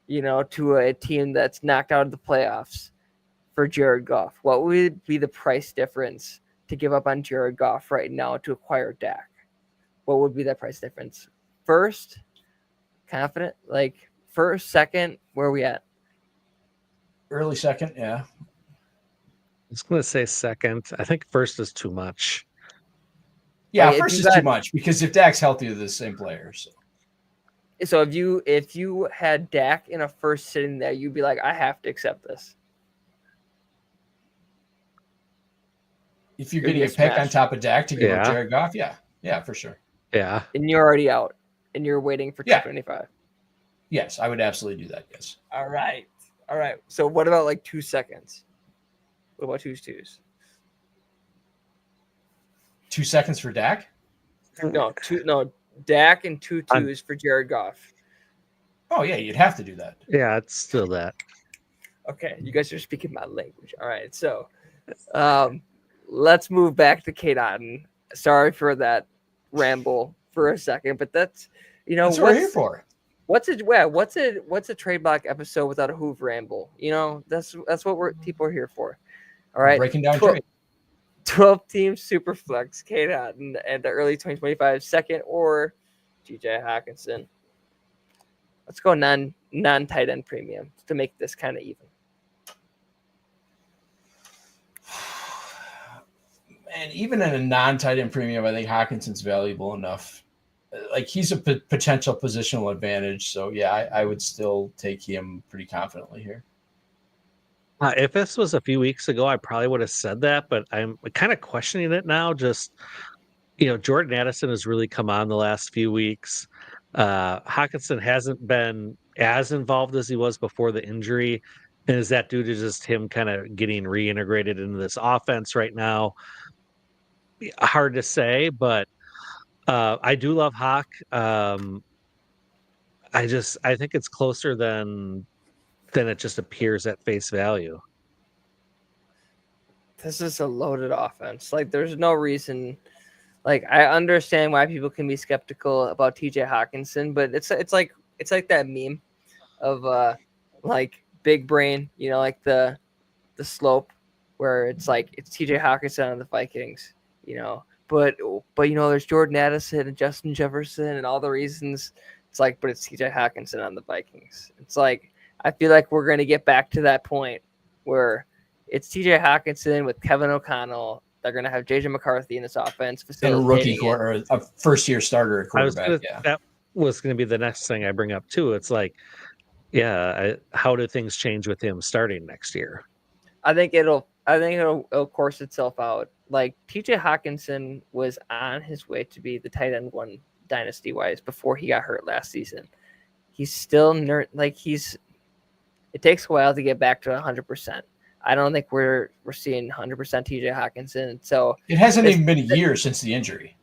to a team that's knocked out of the playoffs for Jared Goff, what would be the price difference to give up on Jared Goff right now to acquire Dak? What would be that price difference? First, confident, like first, second, where are we at? Early second, yeah. I was going to say second. I think first is too much. Yeah, like first is too much because if Dak's healthy, they're the same player. So if you had Dak in a first sitting there, you'd be like, I have to accept this. If you're getting a pick on top of Dak to give up Jared Goff, yeah, for sure. Yeah, and you're already out, and you're waiting for 225. Yes, I would absolutely do that. Yes. All right. So what about like 2 seconds? What about 2s? 2 seconds for Dak? No, Dak and 2-2s for Jared Goff. Oh yeah, you'd have to do that. Yeah, it's still that. Okay, you guys are speaking my language. All right, so let's move back to Cade Otton. Sorry for that ramble for a second, but that's what we're here for. What's a TradeBlocked episode without a Hoove ramble? That's what people are here for. All right, breaking down trade. 12 team super flex, Cade Otton, and the early 2025 second or TJ Hawkinson. Let's go non tight end premium to make this kind of even. And even in a non tight end premium, I think Hawkinson's valuable enough. Like he's a potential positional advantage. So yeah, I would still take him pretty confidently here. If this was a few weeks ago, I probably would have said that, but I'm kind of questioning it now. Just, Jordan Addison has really come on the last few weeks. Hawkinson hasn't been as involved as he was before the injury. And is that due to just him kind of getting reintegrated into this offense right now? Hard to say, but I do love Hawk. I think it's closer than it just appears at face value. This is a loaded offense. Like, there's no reason. Like, I understand why people can be skeptical about TJ Hawkinson, but it's like that meme of like big brain, like the slope where it's like it's TJ Hawkinson on the Vikings, But there's Jordan Addison and Justin Jefferson and all the reasons. It's like, but it's TJ Hawkinson on the Vikings. It's like, I feel like we're going to get back to that point where it's TJ Hawkinson with Kevin O'Connell. They're going to have JJ McCarthy in this offense. And a rookie or a first-year starter at quarterback. That was going to be the next thing I bring up, too. It's like, how do things change with him starting next year? I think it'll course itself out. Like, TJ Hawkinson was on his way to be the tight end one dynasty-wise before he got hurt last season. He's still it takes a while to get back to 100%. I don't think we're seeing 100% TJ Hawkinson. So it hasn't even been a year since the injury.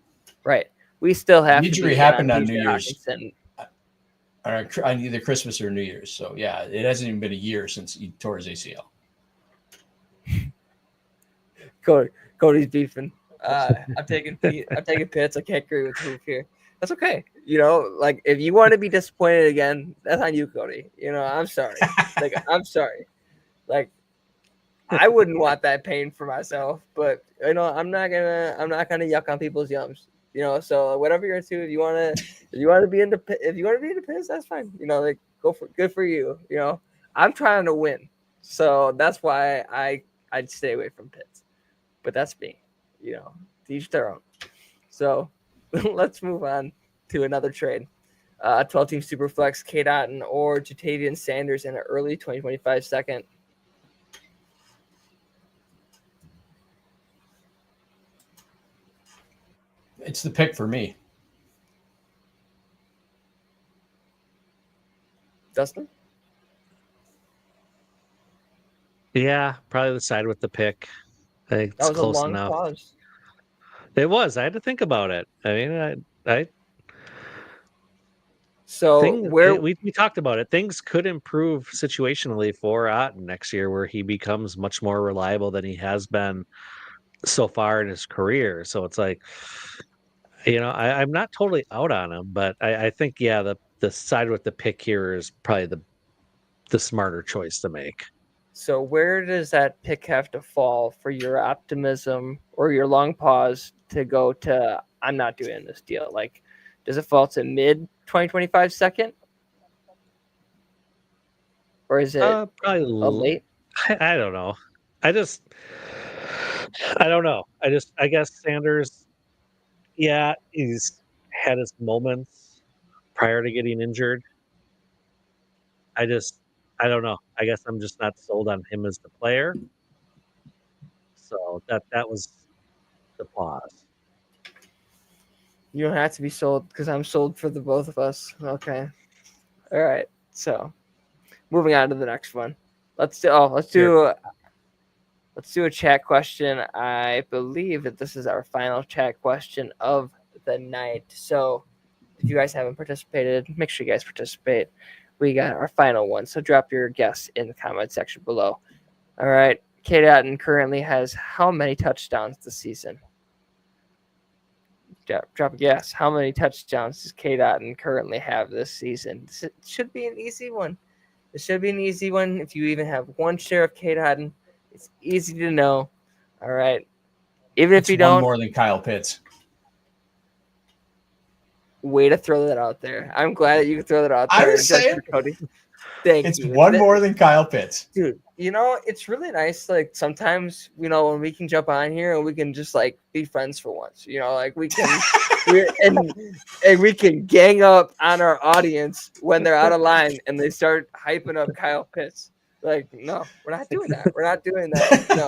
Right. We still have the injury happened on New Year's, on either Christmas or New Year's. So yeah, it hasn't even been a year since he tore his ACL. Cody's beefing. I'm taking Pitts. I can't agree with Hoof here. That's okay. Like if you want to be disappointed again, that's on you, Cody. I'm sorry. Like I'm sorry. Like I wouldn't want that pain for myself, but I'm not gonna yuck on people's yums. So whatever you're into, if you want to be into Pitts, that's fine. Like good for you. I'm trying to win, so that's why I'd stay away from Pitts. But that's me. To each their own. So let's move on to another trade. 12-team Superflex, Cade Otton or Jatavian Sanders in an early 2025 second. It's the pick for me. Dustin? Yeah, probably the side with the pick. I think it's close enough. Pause. It was. I had to think about it. I mean, we talked about it. Things could improve situationally for Otton next year, where he becomes much more reliable than he has been so far in his career. So it's like, I'm not totally out on him, but I think the side with the pick here is probably the smarter choice to make. So where does that pick have to fall for your optimism or your long pause to go to I'm not doing this deal? Like, does it fall to mid 2025 second? Or is it probably a late? I don't know. I don't know. I guess Sanders, he's had his moments prior to getting injured. I don't know. I guess I'm just not sold on him as the player. So that was the pause. You don't have to be sold because I'm sold for the both of us. Okay. All right. So moving on to the next one. Let's do a chat question. I believe that this is our final chat question of the night. So if you guys haven't participated, make sure you guys participate. We got our final one. So drop your guess in the comment section below. All right. Cade Otton currently has how many touchdowns this season? Drop a guess. How many touchdowns does Cade Otton currently have this season? It should be an easy one. It should be an easy one. If you even have one share of Cade Otton, it's easy to know. All right. Even if you don't. One more than Kyle Pitts. Way to throw that out there. I'm glad that you could throw that out there. I was saying, Cody. Thank it's you. one more than Kyle Pitts. Dude, it's really nice. Like sometimes, when we can jump on here and we can just like be friends for once. Like we can and we can gang up on our audience when they're out of line and they start hyping up Kyle Pitts. Like, no, we're not doing that. We're not doing that. No.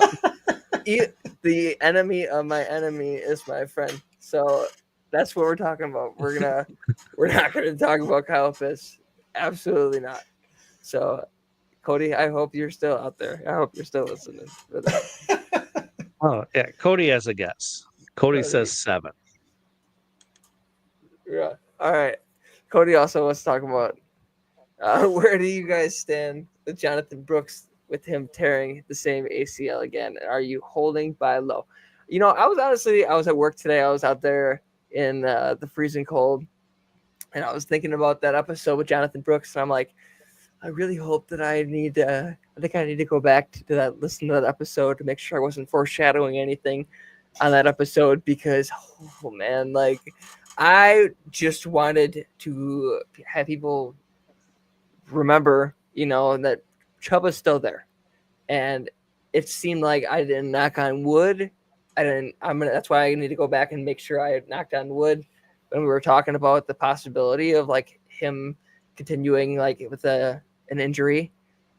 The enemy of my enemy is my friend. So that's what we're talking about. We're not gonna talk about Kyle Pitts. Absolutely not. So, Cody, I hope you're still out there. I hope you're still listening for that. Oh yeah, Cody has a guess. Cody says 7. Yeah. All right. Cody also wants to talk about where do you guys stand with Jonathan Brooks with him tearing the same ACL again? Are you holding by low? I was at work today. I was out there in the freezing cold, and I was thinking about that episode with Jonathan Brooks, and I'm like, I really hope that I need to go back to that, listen to that episode to make sure I wasn't foreshadowing anything on that episode, because, oh man, like I just wanted to have people remember, that Chuba's still there. And it seemed like I didn't knock on wood. That's why I need to go back and make sure I knocked on wood when we were talking about the possibility of like him continuing like with an injury,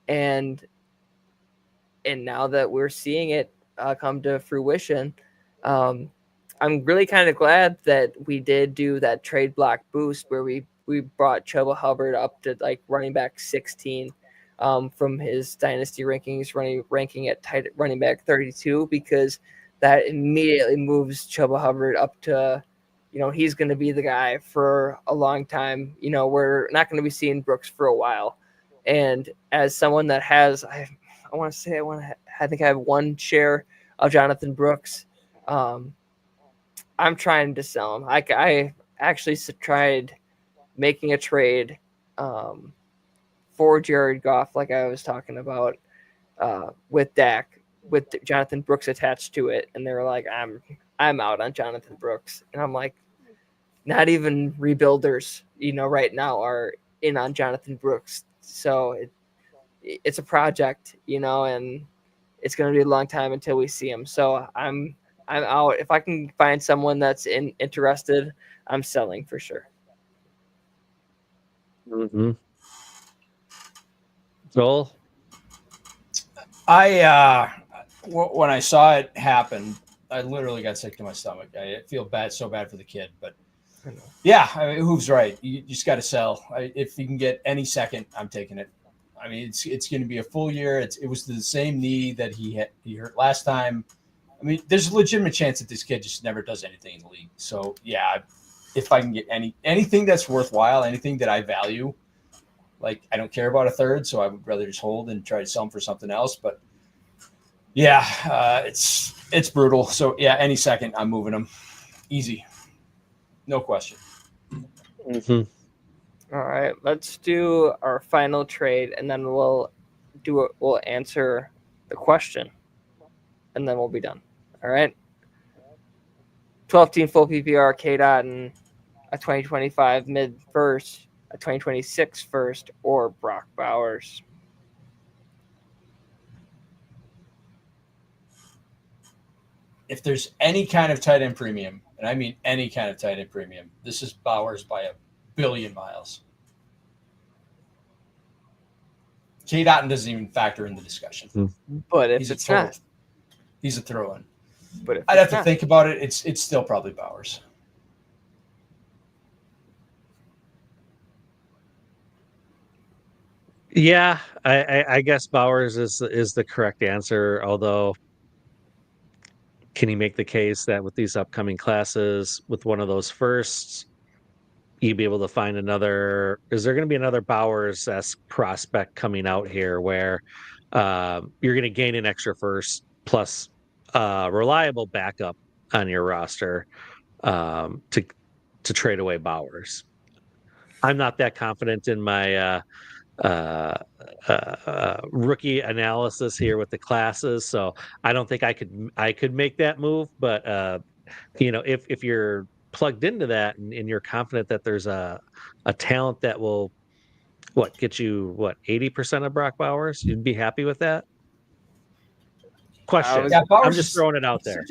and now that we're seeing it come to fruition, I'm really kind of glad that we did do that trade block boost where we brought Chuba Hubbard up to like running back 16 from his dynasty rankings, ranking at tight running back 32, because that immediately moves Chuba Hubbard up to, he's going to be the guy for a long time. We're not going to be seeing Brooks for a while. And as someone that has, I think I have one share of Jonathan Brooks. I'm trying to sell him. I actually tried making a trade for Jared Goff, like I was talking about, with Dak, with Jonathan Brooks attached to it, and they were like, I'm out on Jonathan Brooks, and I'm like, not even rebuilders, right now are in on Jonathan Brooks, so it's a project, and it's going to be a long time until we see him. So I'm out. If I can find someone that's interested, I'm selling for sure. Mm-hmm. Joel? When I saw it happen, I literally got sick to my stomach. I feel so bad for the kid, but yeah, Hoov's right. You just got to sell. If you can get any second, I'm taking it. I mean, it's going to be a full year. It was the same knee that he hurt last time. I mean, there's a legitimate chance that this kid just never does anything in the league. So yeah, if I can get anything that's worthwhile, anything that I value, like I don't care about a third, so I would rather just hold and try to sell him for something else. But yeah, it's brutal. So yeah, any second, I'm moving him. Easy, no question. Mm-hmm. All right, let's do our final trade, and then we'll answer the question, and then we'll be done. All right. 12-team full PPR, Cade Otton, a 2025 mid first, a 2026 first, or Brock Bowers. If there's any kind of tight end premium, and I mean any kind of tight end premium, this is Bowers by a billion miles. Cade Otton doesn't even factor in the discussion. But if it's not, he's a throw-in. But if I'd have to think about it. It's still probably Bowers. Yeah, I guess Bowers is the correct answer. Although, can you make the case that with these upcoming classes, with one of those firsts, you'd be able to find another? Is there going to be another Bowers-esque prospect coming out here where you're going to gain an extra first plus reliable backup on your roster to trade away Bowers? I'm not that confident in my rookie analysis here with the classes, so I don't think I could make that move. But if you're plugged into that and you're confident that there's a talent that will get you 80% of Brock Bowers, you'd be happy with that. Question. Yeah, I'm just throwing it out there.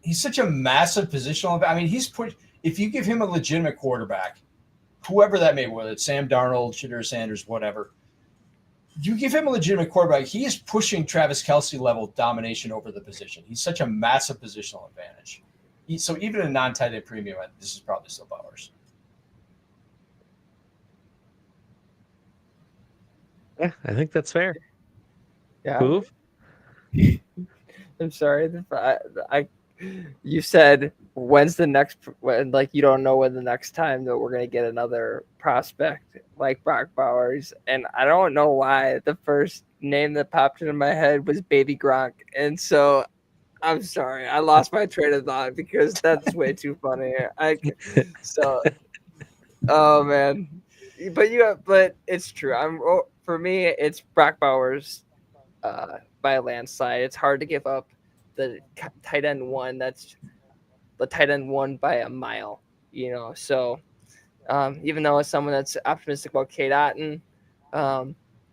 He's such a massive positional. I mean, if you give him a legitimate quarterback, whoever that may be, whether it's Sam Darnold, Shadur Sanders, whatever, you give him a legitimate quarterback, he is pushing Travis Kelce level domination over the position. He's such a massive positional advantage. So even a non-tight end premium, this is probably still Bowers. Yeah, I think that's fair. Yeah. Move. I'm sorry. You said when's the next? You don't know when the next time that we're gonna get another prospect like Brock Bowers, and I don't know why the first name that popped into my head was Baby Gronk, and so I'm sorry, I lost my train of thought because that's way too funny. Oh man, but it's true. For me, it's Brock Bowers by a landslide. It's hard to give up the tight end one. That's the tight end one by a mile, So even though as someone that's optimistic about Cade Otton,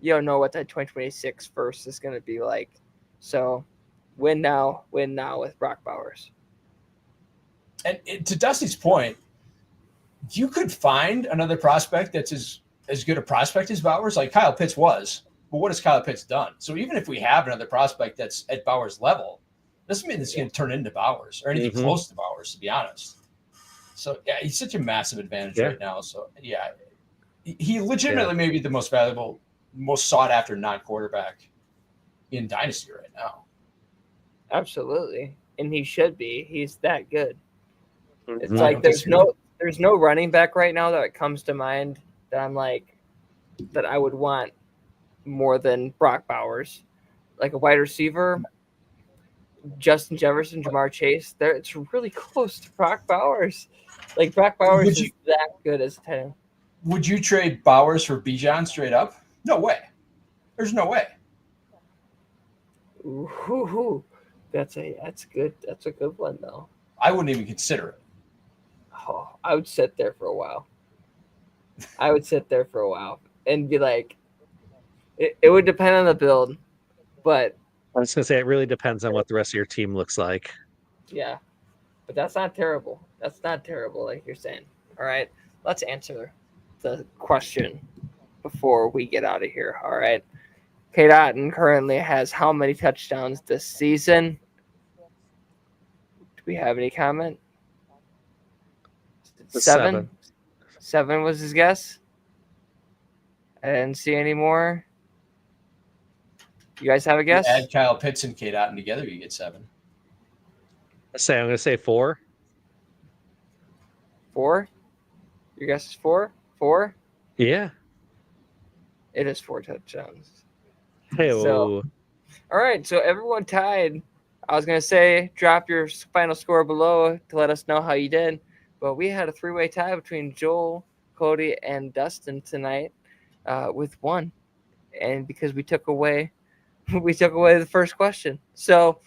you don't know what that 2026 first is going to be like. So win now with Brock Bowers. And to Dusty's point, you could find another prospect that's as good a prospect as Bowers, like Kyle Pitts was. But what has Kyle Pitts done? So even if we have another prospect that's at Bowers' level, doesn't mean it's going to turn into Bowers or anything close to Bowers, to be honest. So yeah, he's such a massive advantage right now. So yeah, he legitimately may be the most valuable, most sought after non-quarterback in Dynasty right now. Absolutely, and he should be. He's that good. It's like there's no running back right now that comes to mind that I'm like that I would want more than Brock Bowers. Like a wide receiver, Justin Jefferson, Jamar Chase. It's really close to Brock Bowers. Like Brock Bowers is that good as a tight end. Would you trade Bowers for Bijan straight up? No way. There's no way. Ooh, that's a good one though. I wouldn't even consider it. Oh, I would sit there for a while. And be like, it would depend on the build, but I was gonna say it really depends on what the rest of your team looks like. Yeah, but that's not terrible. That's not terrible, like you're saying. All right, let's answer the question before we get out of here. All right, Cade Otton currently has how many touchdowns this season? Do we have any comment? 7. 7 was his guess. I didn't see any more. You guys have a guess? You add Kyle Pitts and Cade Otton together, you get 7. I'm gonna say 4. 4? Your guess is 4? 4? Yeah. It is 4 touchdowns. Hey, So, all right, so everyone tied. I was going to say drop your final score below to let us know how you did, but we had a 3-way tie between Joel, Cody, and Dustin tonight with 1, and because we took away the first question. So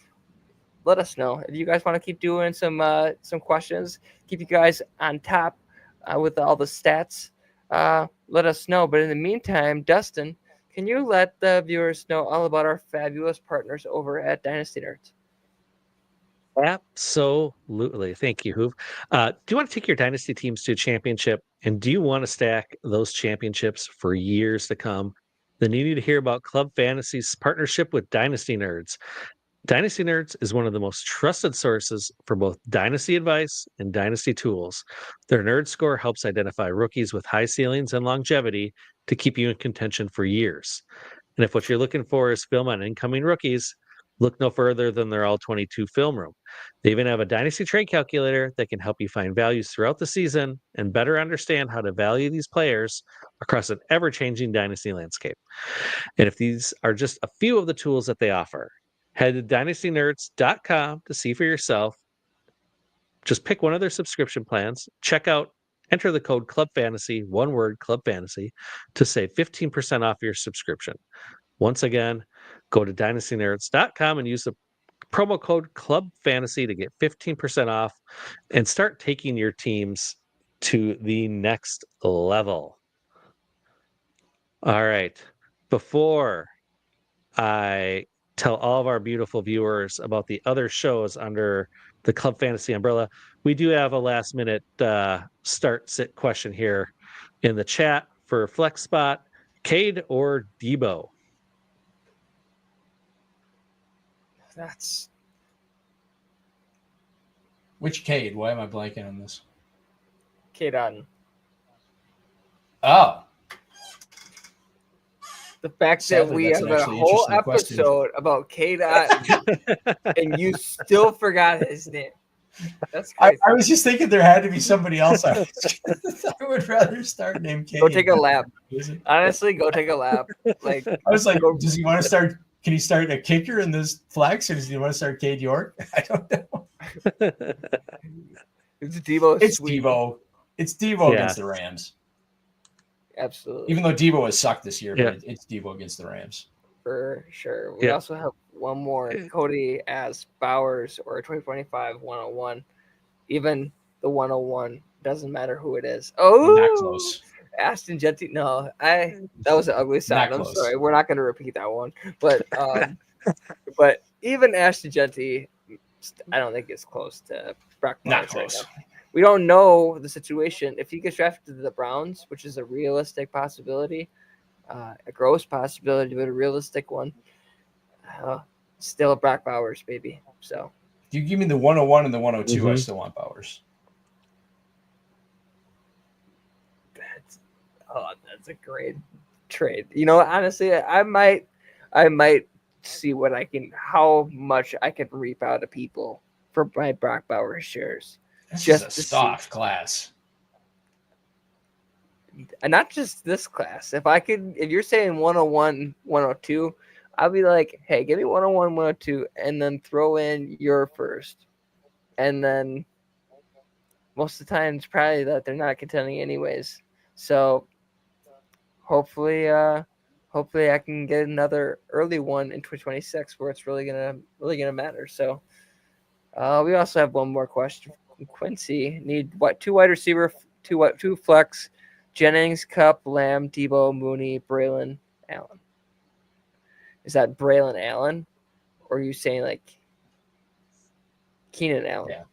let us know if you guys want to keep doing some questions, keep you guys on top with all the stats. Let us know. But in the meantime, Dustin, can you let the viewers know all about our fabulous partners over at Dynasty Nerds? Absolutely. Thank you, Hoove. Do you want to take your dynasty teams to a championship? And do you want to stack those championships for years to come? Then you need to hear about Club Fantasy's partnership with Dynasty Nerds. Dynasty Nerds is one of the most trusted sources for both dynasty advice and dynasty tools. Their Nerd Score helps identify rookies with high ceilings and longevity to keep you in contention for years. And if what you're looking for is film on incoming rookies, look no further than their All-22 film room. They even have a dynasty trade calculator that can help you find values throughout the season and better understand how to value these players across an ever-changing dynasty landscape. And if these are just a few of the tools that they offer, head to dynastynerds.com to see for yourself. Just pick one of their subscription plans, check out, enter the code Club Fantasy, one word Club Fantasy, to save 15% off your subscription. Once again, go to dynastynerds.com and use the promo code Club Fantasy to get 15% off and start taking your teams to the next level. All right. Before I tell all of our beautiful viewers about the other shows under the Club Fantasy umbrella, we do have a last minute start sit question here in the chat for Flex Spot. Cade or Debo? That's Which Cade? Why am I blanking on this? Cade Otton. Oh. The fact Sadly, that we that's have an a actually whole interesting question. episode about Cade Otton and you still forgot his name. That's crazy. I was just thinking there had to be somebody else. I would rather start named Cade. Go take a lap. Honestly, go take a lap. Like I was like, does he want to start? Can he start a kicker in this flex, or does he want to start Cade York? I don't know. It's Debo. It's Debo. It's Debo against the Rams. Absolutely. Even though Debo has sucked this year, but it's Debo against the Rams. For sure. We also have one more. Cody as Bowers or 2025 101. Even the 101 doesn't matter who it is. Oh, not close. Ashton Genty. No, that was an ugly sound. I'm sorry. We're not going to repeat that one. But but even Ashton Genty, I don't think it's close to Brock Bowers. Not close. Right now. We don't know the situation. If he gets drafted to the Browns, which is a realistic possibility, a gross possibility, but a realistic one, still Brock Bowers, baby. So if you give me the 101 and the 102, I still want Bowers. That's a great trade. You know, honestly, I might see how much I can reap out of people for my Brock Bowers shares. This is a soft class. And not just this class. If you're saying 101, 102, I'll be like, hey, give me 101, 102, and then throw in your first. And then most of the time, it's probably that they're not contending anyways. So hopefully I can get another early one in 2026 where it's really gonna matter. So we also have one more question from Quincy. Need what? 2 wide receiver, 2 flex, Jennings, Cup, Lamb, Debo, Mooney, Braylon, Allen. Is that Braylon Allen, or are you saying like Keenan Allen? Yeah.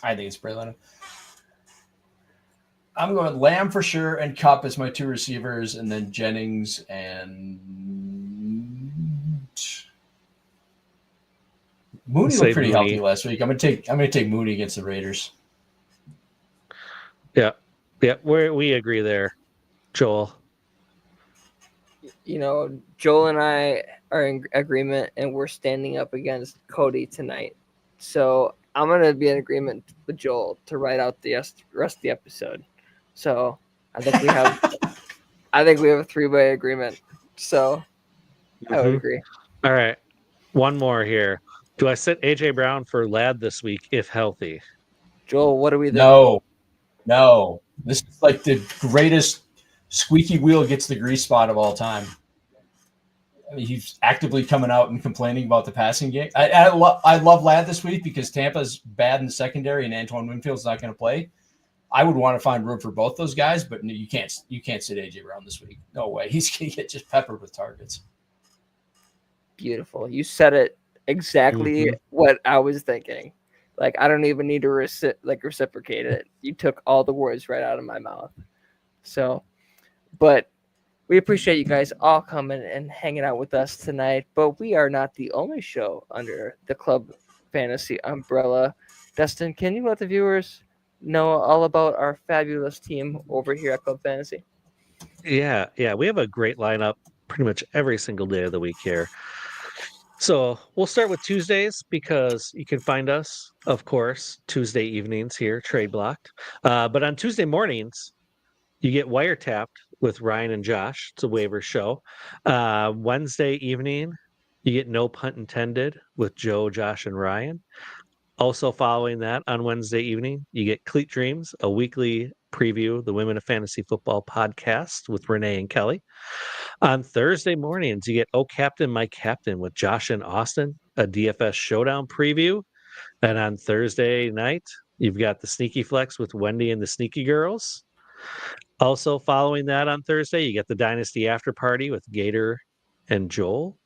I think it's Braylon. I'm going Lamb for sure, and Cup as my 2 receivers, and then Jennings and Mooney looked pretty healthy last week. I'm gonna take Mooney against the Raiders. Yeah, we agree there, Joel. Joel and I are in agreement, and we're standing up against Cody tonight. So I'm gonna be in agreement with Joel to write out the rest of the episode. So I think we have a 3-way agreement. So I would agree. All right, one more here. Do I sit AJ Brown for Ladd this week if healthy? Joel, what do we think? No. This is like the greatest squeaky wheel gets the grease spot of all time. I mean, he's actively coming out and complaining about the passing game. I love Ladd this week because Tampa's bad in the secondary and Antoine Winfield's not going to play. I would want to find room for both those guys, but you can't sit AJ Brown this week. No way. He's going to get just peppered with targets. Beautiful. You said it exactly what I was thinking. Like, I don't even need to reciprocate it. You took all the words right out of my mouth. So, but we appreciate you guys all coming and hanging out with us tonight. But we are not the only show under the Club Fantasy umbrella. Dustin, can you let the viewers know all about our fabulous team over here at Club Fantasy? Yeah. We have a great lineup pretty much every single day of the week here. So we'll start with Tuesdays because you can find us, of course, Tuesday evenings here, TradeBlocked. But on Tuesday mornings, you get Wiretapped with Ryan and Josh. It's a waiver show. Wednesday evening, you get No Punt Intended with Joe, Josh, and Ryan. Also following that on Wednesday evening, you get Cleat Dreams, a weekly preview, the Women of Fantasy Football podcast with Renee and Kelly. On Thursday mornings, you get Oh Captain, My Captain with Josh and Austin, a DFS showdown preview. And on Thursday night, you've got the Sneaky Flex with Wendy and the Sneaky Girls. Also following that on Thursday, you get the Dynasty After Party with Gator and Joel.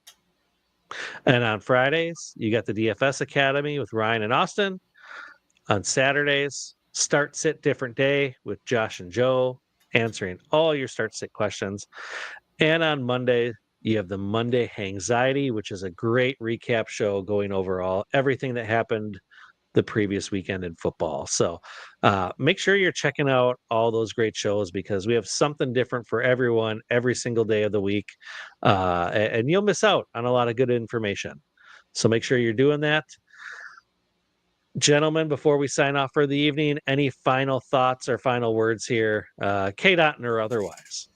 And on Fridays, you got the DFS Academy with Ryan and Austin. On Saturdays, Start Sit Different Day with Josh and Joe, answering all your start sit questions. And on Monday, you have the Monday Hangxiety, which is a great recap show going over everything that happened the previous weekend in football. So make sure you're checking out all those great shows because we have something different for everyone every single day of the week. And you'll miss out on a lot of good information. So make sure you're doing that. Gentlemen, before we sign off for the evening, any final thoughts or final words here, Cade Otton or otherwise?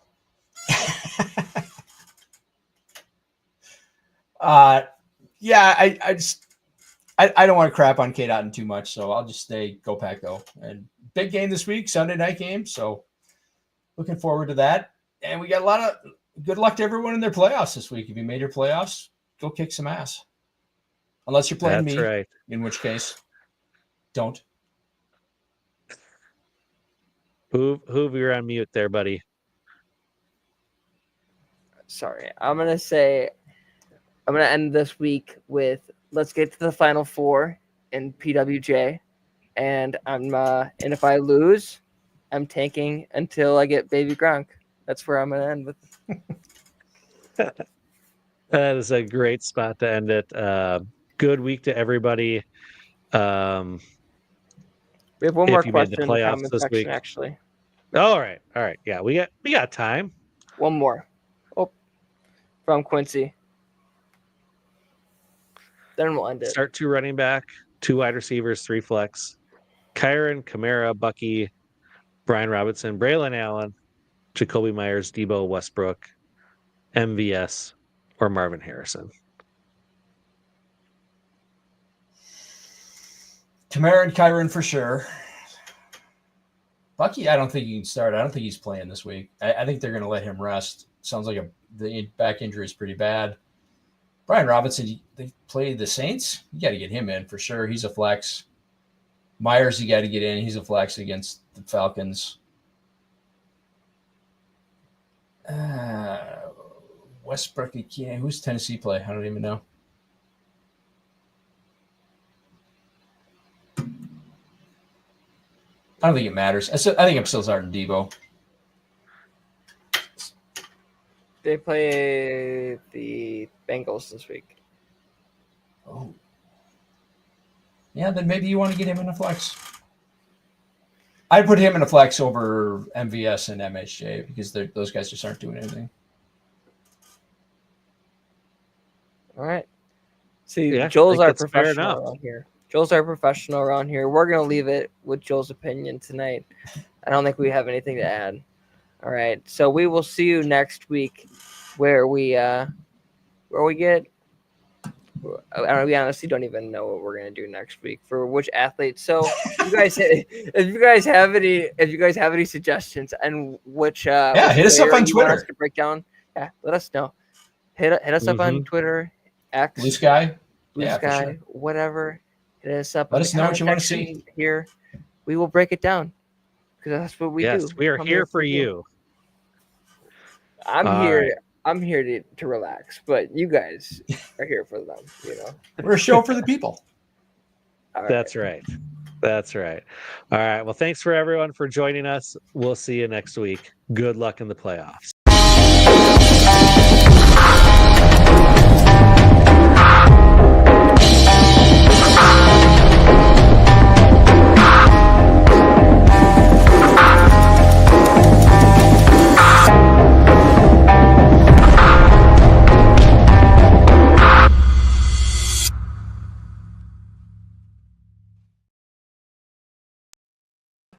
I don't want to crap on Cade Otton too much, so I'll just say go Pack Go. And big game this week, Sunday night game, so looking forward to that. And we got a lot of good luck to everyone in their playoffs this week. If you made your playoffs, go kick some ass. Unless you're playing me, right. In which case, don't. Hoove, you're on mute there, buddy. Sorry, I'm gonna end this week with let's get to the final 4 in PWJ, and and if I lose, I'm tanking until I get Baby Gronk. That's where I'm gonna end with. That is a great spot to end it. Good week to everybody. We have one more question in the comment section, actually. All right. Yeah, we got time. One more. Oh, from Quincy. Then we'll end it. Start 2 running back, 2 wide receivers, 3 flex. Kyron, Kamara, Bucky, Brian Robinson, Braylon Allen, Jacoby Myers, Debo, Westbrook, MVS, or Marvin Harrison? Kamara and Kyron for sure. Bucky, I don't think he can start. I don't think he's playing this week. I think they're going to let him rest. Sounds like the back injury is pretty bad. Brian Robinson, they played the Saints. You got to get him in for sure. He's a flex. Myers, you got to get in. He's a flex against the Falcons. Westbrook, who's Tennessee play? I don't even know. I don't think it matters. I think I'm still starting Debo. They play the Bengals this week. Oh. Yeah, then maybe you want to get him in a flex. I'd put him in a flex over MVS and MHJ because those guys just aren't doing anything. All right. See, Yeah, Joel's I our think that's fair professional enough. around here. Joel's our professional around here. We're going to leave it with Joel's opinion tonight. I don't think we have anything to add. All right. So we will see you next week where we get we honestly don't even know what we're going to do next week for which athlete. So if you guys have any suggestions and which hit us up on you want us Twitter to break down, let us know. Hit us up on Twitter, X, Blue Sky, sure. Whatever. Hit us up. Let us know what you want to see here. We will break it down because that's what we do. Yes, we are here for you. I'm here. I'm here to relax, but you guys are here for them. We're a show for the people. That's right. That's right. All right. Well, thanks for everyone for joining us. We'll see you next week. Good luck in the playoffs.